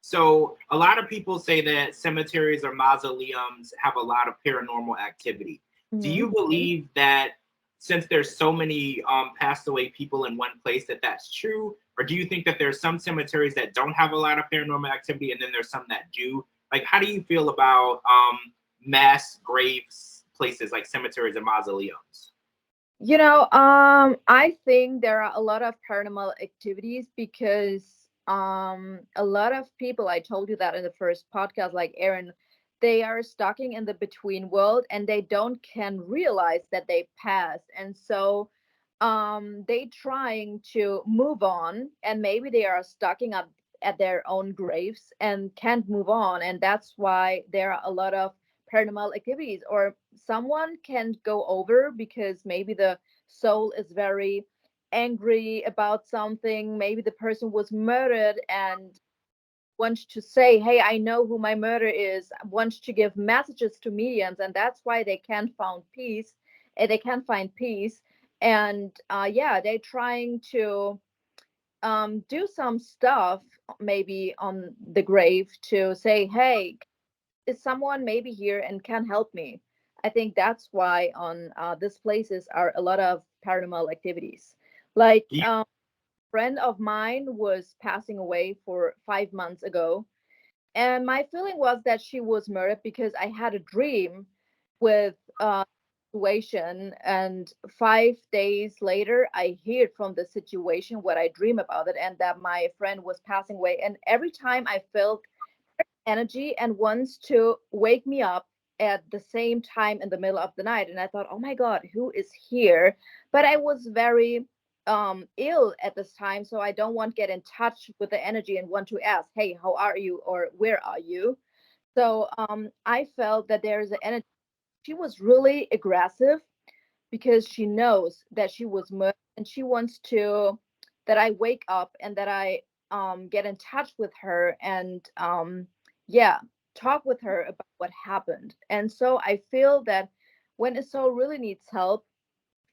So, a lot of people say that cemeteries or mausoleums have a lot of paranormal activity. Do Hmm. you believe that since there's so many passed away people in one place that that's true, or do you think that there's some cemeteries that don't have a lot of paranormal activity and then there's some that do? Like, how do you feel about mass graves places like cemeteries and mausoleums? I think there are a lot of paranormal activities because a lot of people, I told you that in the first podcast, like Aaron, they are stuck in the between world and they don't can realize that they passed. And so they trying to move on, and maybe they are stuck at their own graves and can't move on. And that's why there are a lot of paranormal activities, or someone can go over because maybe the soul is very angry about something. Maybe the person was murdered and wants to say, hey, I know who my murder is, wants to give messages to mediums, and that's why they can't find peace. They can't find peace. And yeah, they're trying to do some stuff maybe on the grave to say, hey, is someone maybe here and can help me? I think that's why on these places are a lot of paranormal activities. Like Yeah. a friend of mine was passing away for 5 months ago, and my feeling was that she was murdered because I had a dream with situation, and 5 days later I heard from the situation what I dream about it, and that my friend was passing away. And every time I felt energy and wants to wake me up at the same time in the middle of the night, and I thought, oh my god, who is here? But I was very ill at this time, so I don't want to get in touch with the energy and want to ask, hey, how are you, or where are you? So I felt that there is an energy. She was really aggressive because she knows that she was murdered, and she wants to that I wake up and that I get in touch with her, and yeah, talk with her about what happened. And so I feel that when a soul really needs help,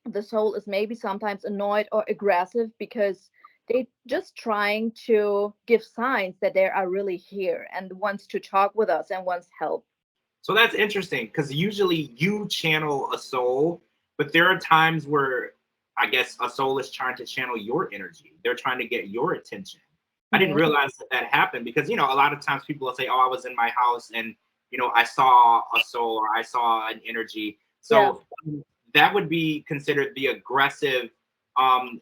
the soul is maybe sometimes annoyed or aggressive because they just trying to give signs that they are really here and wants to talk with us and wants help. So that's interesting because usually you channel a soul, but there are times where I guess a soul is trying to channel your energy. They're trying to get your attention. I didn't Mhm. realize that that happened because, a lot of times people will say, oh, I was in my house and, I saw a soul or I saw an energy. Yeah. So that would be considered the aggressive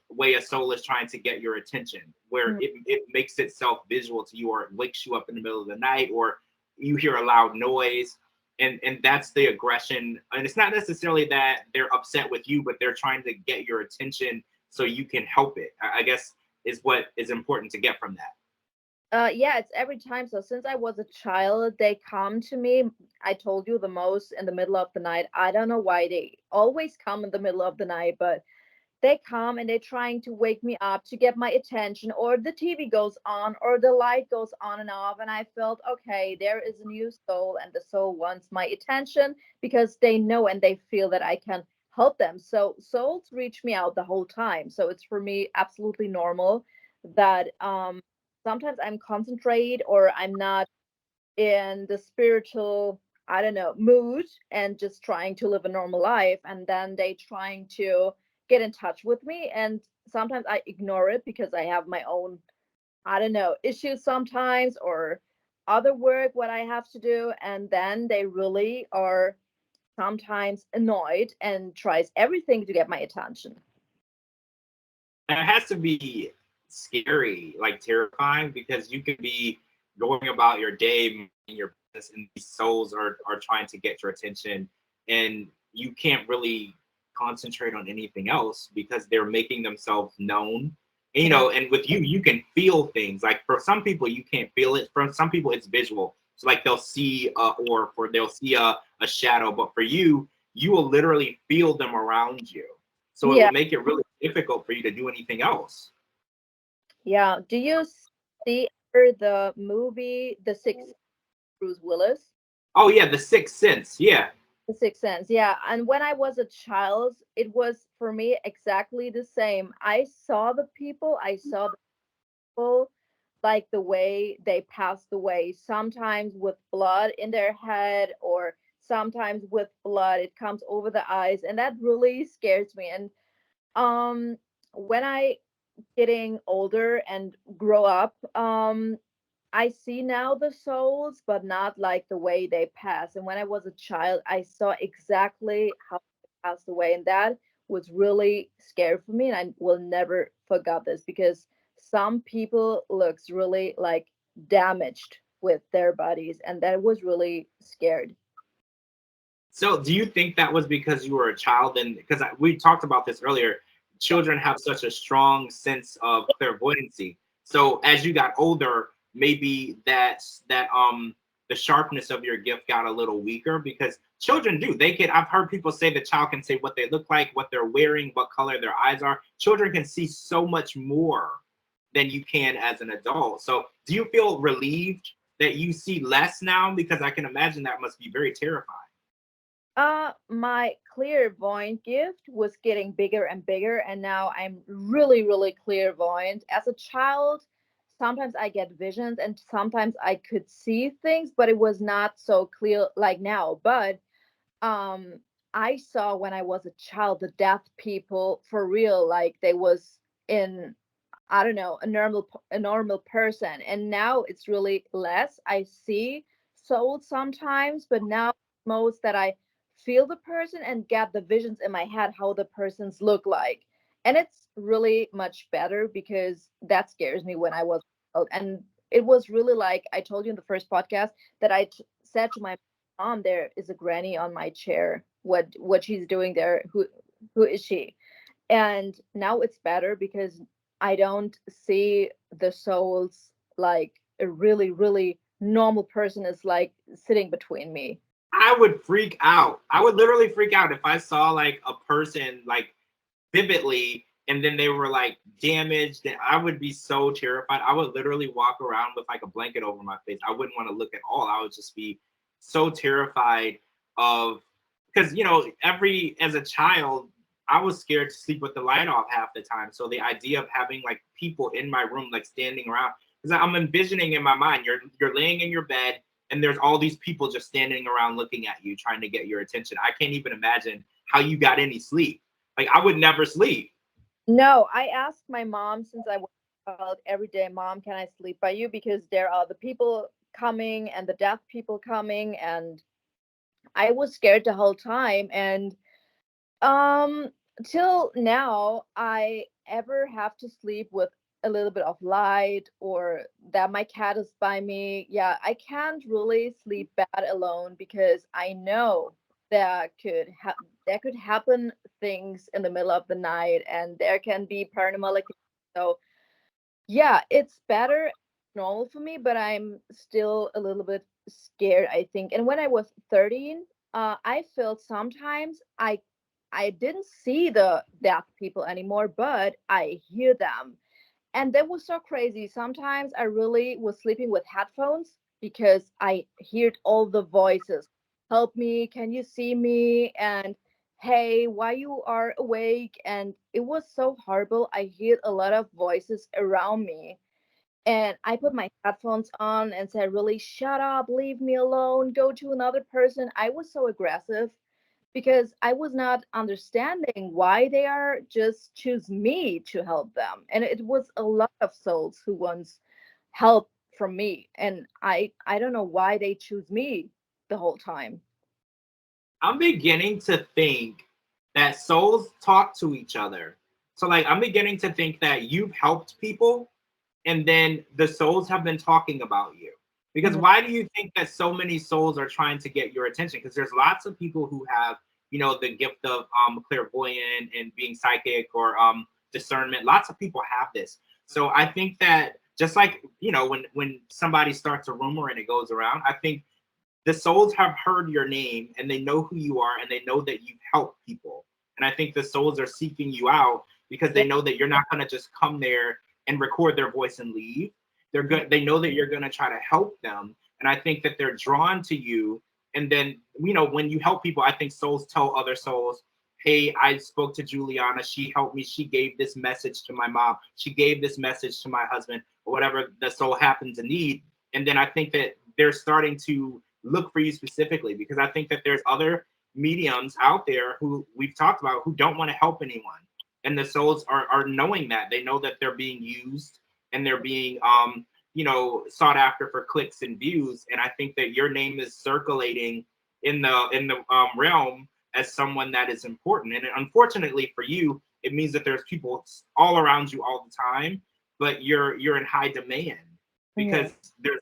way a soul is trying to get your attention, where Mm. it makes itself visual to you or it wakes you up in the middle of the night or you hear a loud noise, and that's the aggression. And it's not necessarily that they're upset with you, but they're trying to get your attention so you can help it, I guess, is what is important to get from that. Yeah, it's every time. So since I was a child, they come to me. I told you the most in the middle of the night. I don't know why they always come in the middle of the night, but they come and they're trying to wake me up to get my attention, or the TV goes on, or the light goes on and off. And I felt, okay, there is a new soul, and the soul wants my attention because they know and they feel that I can help them. So souls reach me out the whole time. So it's for me absolutely normal that sometimes I'm concentrate or I'm not in the spiritual, I don't know, mood, and just trying to live a normal life, and then they trying to get in touch with me, and sometimes I ignore it because I have my own, I don't know, issues sometimes, or other work what I have to do, and then they really are sometimes annoyed and tries everything to get my attention. And it has to be scary, like terrifying, because you can be going about your day, minding your business, and these souls are trying to get your attention, and you can't really concentrate on anything else because they're making themselves known. And, Mhm. and with you, you can feel things. Like for some people, you can't feel it. For some people, it's visual. So like they'll see or for they'll see a shadow, but for you, you will literally feel them around you. So it will Yeah, make it really difficult for you to do anything else. yeah. Do you see ever the movie The Sixth, Bruce Willis? Oh yeah, the Sixth Sense. Yeah. The Sixth Sense, yeah. And when I was a child, it was for me exactly the same. I saw the people, I saw the people, like the way they passed away, sometimes with blood in their head, or sometimes with blood, it comes over the eyes, and that really scares me. And when I getting older and grow up, I see now the souls, but not like the way they pass. And when I was a child, I saw exactly how they passed away, and that was really scary for me. And I will never forget this because some people looks really like damaged with their bodies, and that was really scared. So do you think that was because you were a child? And because we talked about this earlier, children have such a strong sense of clairvoyancy. So as you got older, maybe that the sharpness of your gift got a little weaker because children do. They can. I've heard people say the child can say what they look like, what they're wearing, what color their eyes are. Children can see so much more than you can as an adult. So do you feel relieved that you see less now? Because I can imagine that must be very terrifying. My clairvoyant gift was getting bigger and bigger, and now I'm really, really clairvoyant. As a child, sometimes I get visions and sometimes I could see things, but it was not so clear like now. But um I saw when I was a child the deaf people for real, like they was in, I don't know, a normal person, and now it's really less. I see souls sometimes, but now most that I feel the person and get the visions in my head how the persons look like, and it's really much better because that scares me when I was out. And it was really like I told you in the first podcast that said to my mom, there is a granny on my chair. What she's doing there? Who is she? And now it's better because I don't see the souls like a really, really normal person is like sitting between me. I would freak out. I would literally freak out if I saw like a person like vividly and then they were like damaged, and I would be so terrified. I would literally walk around with like a blanket over my face. I wouldn't want to look at all. I would just be so terrified of, because every as a child I was scared to sleep with the light off half the time. So the idea of having like people in my room like standing around, because I'm envisioning in my mind you're laying in your bed and there's all these people just standing around looking at you trying to get your attention. I can't even imagine how you got any sleep. Like I would never sleep. No, I asked my mom since I was out every day, Mom, can I sleep by you? Because there are the people coming and the deaf people coming, and I was scared the whole time. And Um, till now, I ever have to sleep with a little bit of light or that my cat is by me. Yeah, I can't really sleep bad alone because I know there could happen things in the middle of the night and there can be paranormal activity. So yeah, it's better normal for me, but I'm still a little bit scared, I think. And when I was 13, I felt sometimes I didn't see the deaf people anymore, but I hear them. And that was so crazy. Sometimes I really was sleeping with headphones because I heard all the voices. Help me, can you see me? And hey, why you are awake? And it was so horrible. I heard a lot of voices around me. And I put my headphones on and said, really, shut up, leave me alone, go to another person. I was so aggressive because I was not understanding why they are just choose me to help them. And it was a lot of souls who wants help from me. And I don't know why they choose me the whole time. I'm beginning to think that souls talk to each other. So like I'm beginning to think that you've helped people and then the souls have been talking about you. Because Mhm. why do you think that so many souls are trying to get your attention? Because there's lots of people who have, the gift of clairvoyant and being psychic or discernment. Lots of people have this. So I think that just like, when somebody starts a rumor and it goes around, I think the souls have heard your name and they know who you are and they know that you've helped people. And I think the souls are seeking you out because they Yeah. know that you're not going to just come there and record their voice and leave. They're good. They know that you're going to try to help them. And I think that they're drawn to you. And then, when you help people, I think souls tell other souls, hey, I spoke to Giuliana. She helped me. She gave this message to my mom. She gave this message to my husband, or whatever the soul happens to need. And then I think that they're starting to look for you specifically because I think that there's other mediums out there who we've talked about who don't want to help anyone. And the souls are knowing that. They know that they're being used and they're being sought after for clicks and views. And I think that your name is circulating in the realm as someone that is important. And unfortunately for you, it means that there's people all around you all the time, but you're in high demand Mhm. because there's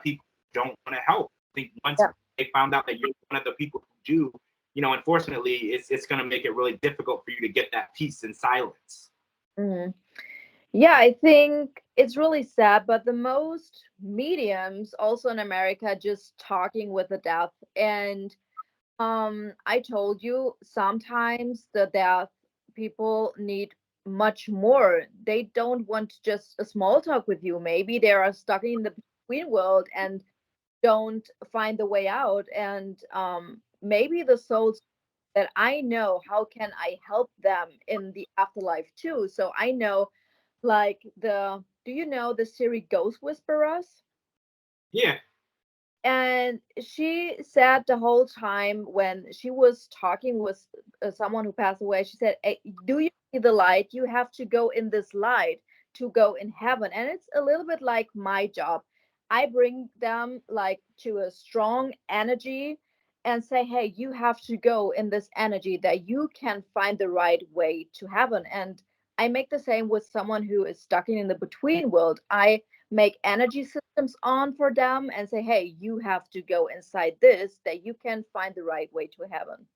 people who don't want to help. I think once Yeah. they found out that you're one of the people who do, unfortunately, it's going to make it really difficult for you to get that peace and silence. Mhm. Yeah, I think it's really sad, but the most mediums also in America just talking with the deaf. And I told you sometimes the deaf people need much more. They don't want just a small talk with you. Maybe they are stuck in the between world and don't find the way out. And maybe the souls that I know, how can I help them in the afterlife too? So I know, like, do you know the series Ghost Whisperers? Yeah. And she said the whole time when she was talking with someone who passed away, she said, "Eh, do you see the light? You have to go in this light to go in heaven." And it's a little bit like my job. I bring them like to a strong energy and say, hey, you have to go in this energy that you can find the right way to heaven. And I make the same with someone who is stuck in the between world. I make energy systems on for them and say, hey, you have to go inside this that you can find the right way to heaven.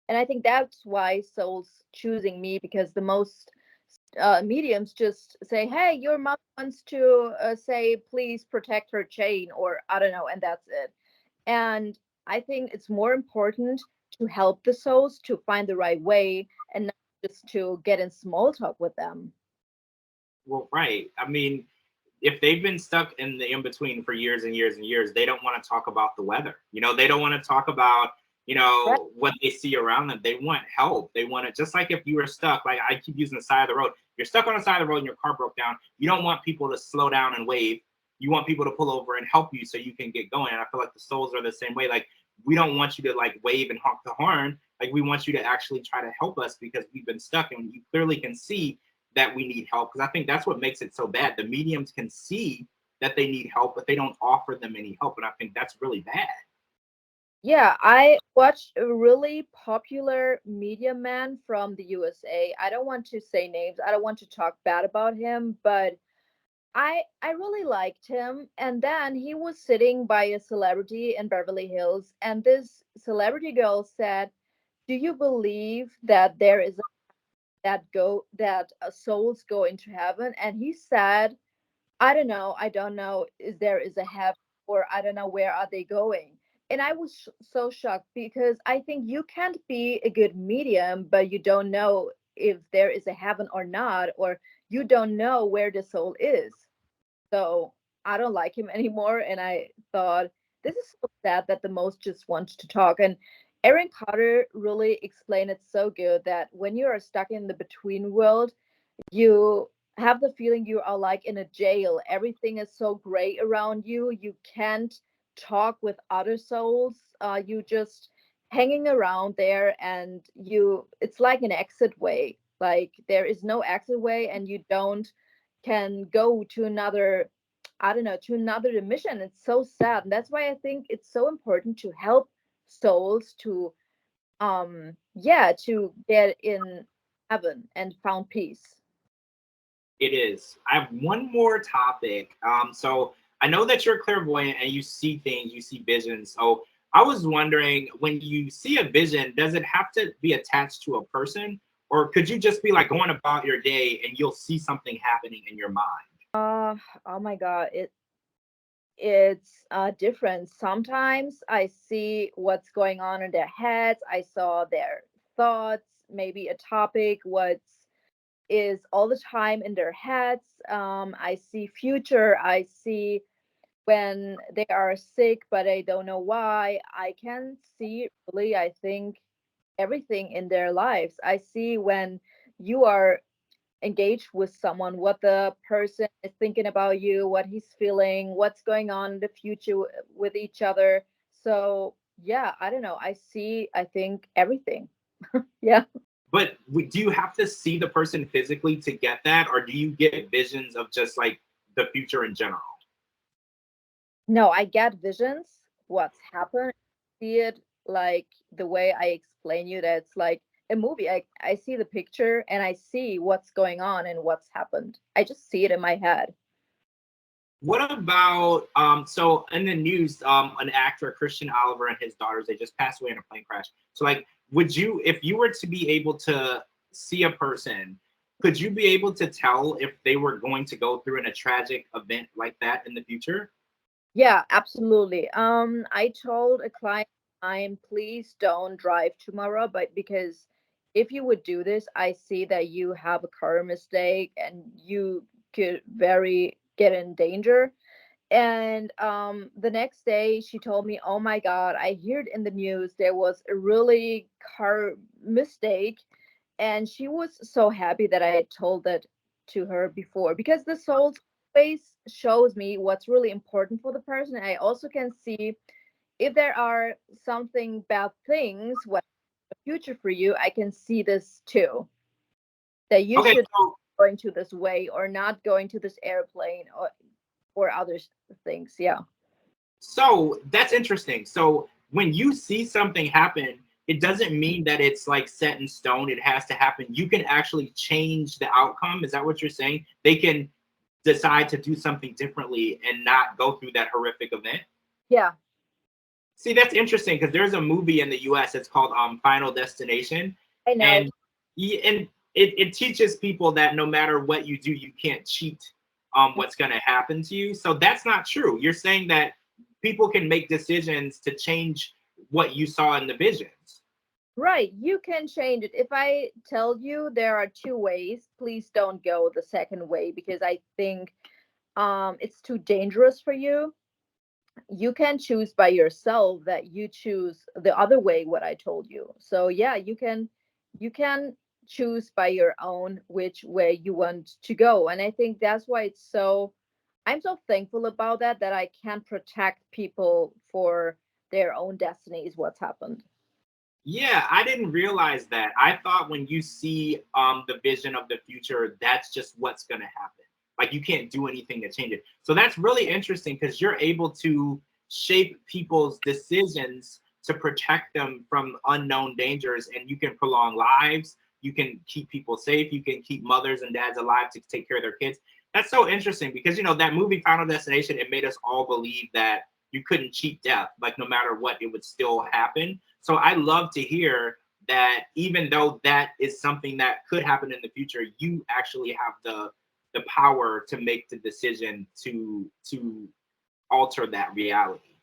And I think that's why souls choosing me, because the most mediums just say, hey, your mom wants to say, please protect her chain, or I don't know, and that's it. And I think it's more important to help the souls to find the right way and not just to get in small talk with them. Well, right. I mean, if they've been stuck in the in between for years and years and years, they don't want to talk about the weather. They don't want to talk about, Right. what they see around them. They want help. They want to, just like if you were stuck, like I keep using the side of the road. You're stuck on the side of the road and your car broke down. You don't want people to slow down and wave. You want people to pull over and help you so you can get going. And I feel like the souls are the same way. Like, we don't want you to like wave and honk the horn. Like, we want you to actually try to help us because we've been stuck and you clearly can see that we need help, because I think that's what makes it so bad. The mediums can see that they need help, but they don't offer them any help, and I think that's really bad. Yeah, I watched a really popular media man from the USA. I don't want to say names. I don't want to talk bad about him, but I really liked him. And then he was sitting by a celebrity in Beverly Hills, and this celebrity girl said, "Do you believe that there is that souls go into heaven?" And he said, I don't know. Is a heaven, or I don't know where are they going? And I was so shocked, because I think you can't be a good medium, but you don't know if there is a heaven or not, or you don't know where the soul is. So I don't like him anymore. And I thought, this is so sad that the most just want to talk. And Aaron Carter really explained it so good, that when you are stuck in the between world, you have the feeling you are like in a jail. Everything is so gray around you. You can't talk with other souls. You just hanging around there, and it's like an exit way. Like, there is no exit way, and you don't can go to another, I don't know, to another dimension. It's so sad. And that's why I think it's so important to help souls to yeah, to get in heaven and found peace. It is. I have one more topic. So I know that you're clairvoyant and you see things, you see visions. So I was wondering, when you see a vision, does it have to be attached to a person, or could you just be like going about your day and you'll see something happening in your mind? Uh, oh my God, it's different. Sometimes I see what's going on in their heads. I saw their thoughts, maybe a topic, what is all the time in their heads. I see future. I see when they are sick, but I don't know why. I can see really, I think, everything in their lives. I see when you are engaged with someone, what the person is thinking about you, what he's feeling, what's going on in the future with each other. So yeah, I don't know. I see, I think, everything. Yeah. But do you have to see the person physically to get that, or do you get visions of just like the future in general? No, I get visions, what's happened, see it like the way I explain you, that it's like a movie. I see the picture and I see what's going on and what's happened. I just see it in my head. What about so in the news, an actor, Christian Oliver, and his daughters, they just passed away in a plane crash. So like, would you, if you were to be able to see a person, could you be able to tell if they were going to go through in a tragic event like that in the future? Yeah, absolutely. I told a client, I'm please don't drive tomorrow, but because if you would do this, I see that you have a car mistake and you could very get in danger. And the next day she told me, oh my God, I heard in the news there was a really car mistake. And she was so happy that I had told that to her before, because the soul always shows me what's really important for the person. I also can see if there are something bad things what the future for you. I can see this too, that you Okay, should so going to this way or not going to this airplane or other things. Yeah. So that's interesting. So when you see something happen, it doesn't mean that it's like set in stone. It has to happen. You can actually change the outcome. Is that what you're saying? They can decide to do something differently and not go through that horrific event. Yeah. See, that's interesting because there's a movie in the US. It's called Final Destination, I know. and it teaches people that no matter what you do, you can't cheat what's going to happen to you. So that's not true. You're saying that people can make decisions to change what you saw in the visions. Right, you can change it. If I tell you there are two ways, please don't go the second way, because I think it's too dangerous for you. You can choose by yourself that you choose the other way what I told you. So yeah, you can choose by your own which way you want to go. And I think that's why I'm so thankful about that I can protect people for their own destinies what's happened. Yeah, I didn't realize that. I thought when you see the vision of the future, that's just what's going to happen. Like you can't do anything to change it. So that's really interesting because you're able to shape people's decisions to protect them from unknown dangers, and you can prolong lives. You can keep people safe. You can keep mothers and dads alive to take care of their kids. That's so interesting because that movie Final Destination, it made us all believe that you couldn't cheat death. Like no matter what, it would still happen. So I love to hear that even though that is something that could happen in the future, you actually have the power to make the decision to alter that reality.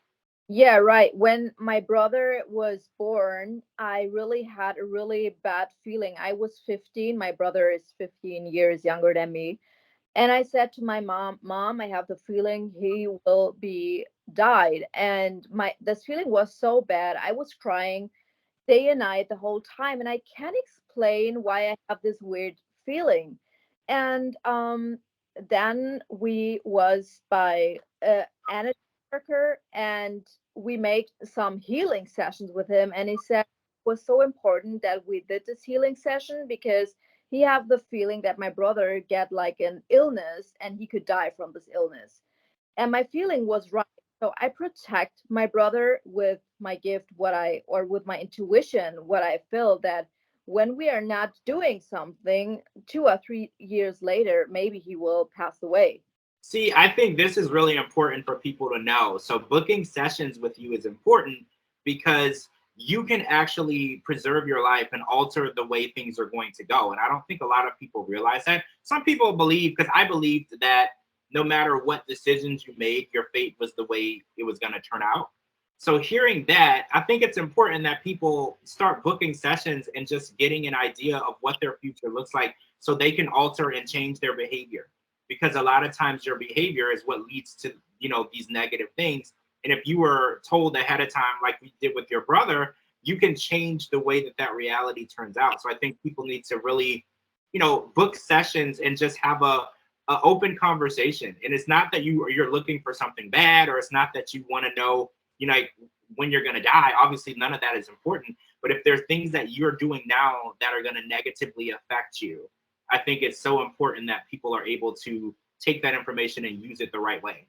Yeah, right. When my brother was born, I really had a really bad feeling. I was 15. My brother is 15 years younger than me. And I said to my mom, Mom, I have the feeling he will be died. And this feeling was so bad. I was crying day and night the whole time. And I can't explain why I have this weird feeling. And then we was by an worker, and we made some healing sessions with him, and he said it was so important that we did this healing session because he have the feeling that my brother get like an illness and he could die from this illness. And my feeling was right. So I protect my brother with my gift, or with my intuition, what I feel that when we are not doing something 2 or 3 years later, maybe he will pass away. See, I think this is really important for people to know. So booking sessions with you is important because you can actually preserve your life and alter the way things are going to go. And I don't think a lot of people realize that. Some people believe, because I believed that no matter what decisions you made, your fate was the way it was going to turn out. So hearing that, I think it's important that people start booking sessions and just getting an idea of what their future looks like so they can alter and change their behavior, because a lot of times your behavior is what leads to these negative things. And if you were told ahead of time, like we did with your brother, you can change the way that reality turns out. So I think people need to really book sessions and just have a open conversation. And it's not that you're looking for something bad, or it's not that you want to know like when you're going to die. Obviously none of that is important, but if there's things that you're doing now that are going to negatively affect you, I think it's so important that people are able to take that information and use it the right way.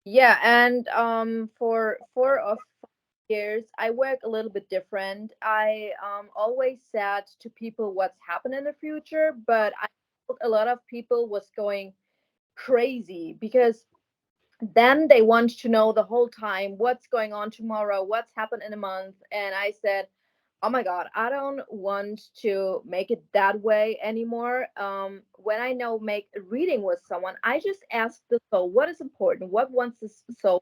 Yeah, and for 4 or 5 years, I work a little bit different. I always said to people what's happened in the future, but I felt a lot of people was going crazy because then they want to know the whole time what's going on tomorrow, what's happened in a month. And I said, oh my God, I don't want to make it that way anymore. When I know make a reading with someone, I just ask the soul what is important, what wants the soul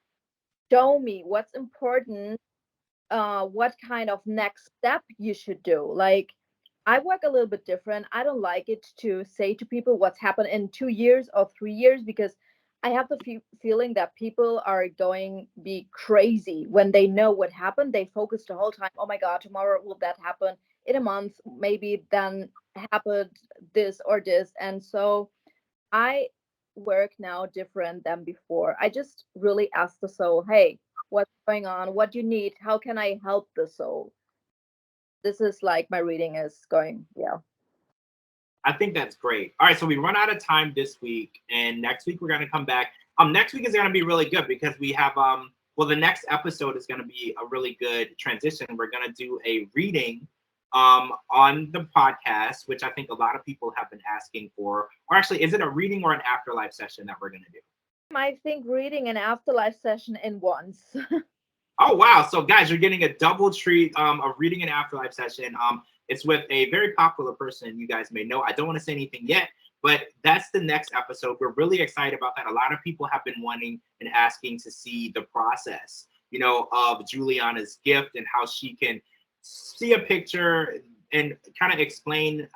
show me, what's important, what kind of next step you should do. Like I work a little bit different. I don't like it to say to people what's happened in 2 years or 3 years, because I have the feeling that people are going be crazy when they know what happened. They focus the whole time. Oh my God, tomorrow will that happen? In a month, maybe then happened this or this. And so I work now different than before. I just really ask the soul, hey, what's going on? What do you need? How can I help the soul? This is like my reading is going. Yeah. I think that's great. All right, so we run out of time this week, and next week we're gonna come back. Next week is gonna be really good because we have well, the next episode is gonna be a really good transition. We're gonna do a reading on the podcast, which I think a lot of people have been asking for. Or actually, is it a reading or an afterlife session that we're gonna do? I think reading an afterlife session in once. Oh wow! So guys, you're getting a double treat of reading an afterlife session. It's with a very popular person you guys may know. I don't want to say anything yet, but that's the next episode. We're really excited about that. A lot of people have been wanting and asking to see the process, you know, of Giuliana's gift and how she can see a picture and kind of explain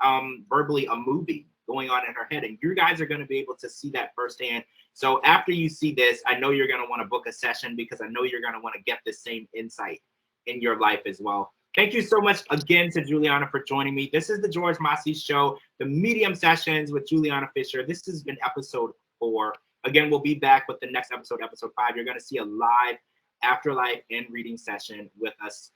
verbally a movie going on in her head. And you guys are going to be able to see that firsthand. So after you see this, I know you're going to want to book a session because I know you're going to want to get the same insight in your life as well. Thank you so much again to Giuliana for joining me. This is the George Mossey Show, the Medium Sessions with Giuliana Fischer. This has been episode 4. Again, we'll be back with the next episode, episode 5. You're going to see a live afterlife and reading session with us.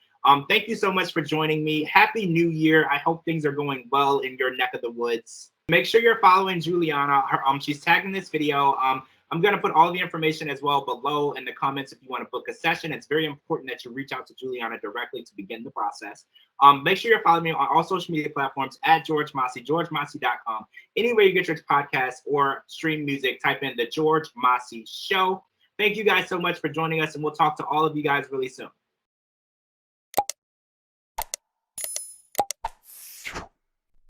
Thank you so much for joining me. Happy New Year. I hope things are going well in your neck of the woods. Make sure you're following Giuliana. She's tagging this video. I'm going to put all the information as well below in the comments if you want to book a session. It's very important that you reach out to Giuliana directly to begin the process. Make sure you're following me on all social media platforms at George Mossey, georgemossey.com. Anywhere you get your podcast or stream music, type in the George Mossey Show. Thank you guys so much for joining us, and we'll talk to all of you guys really soon.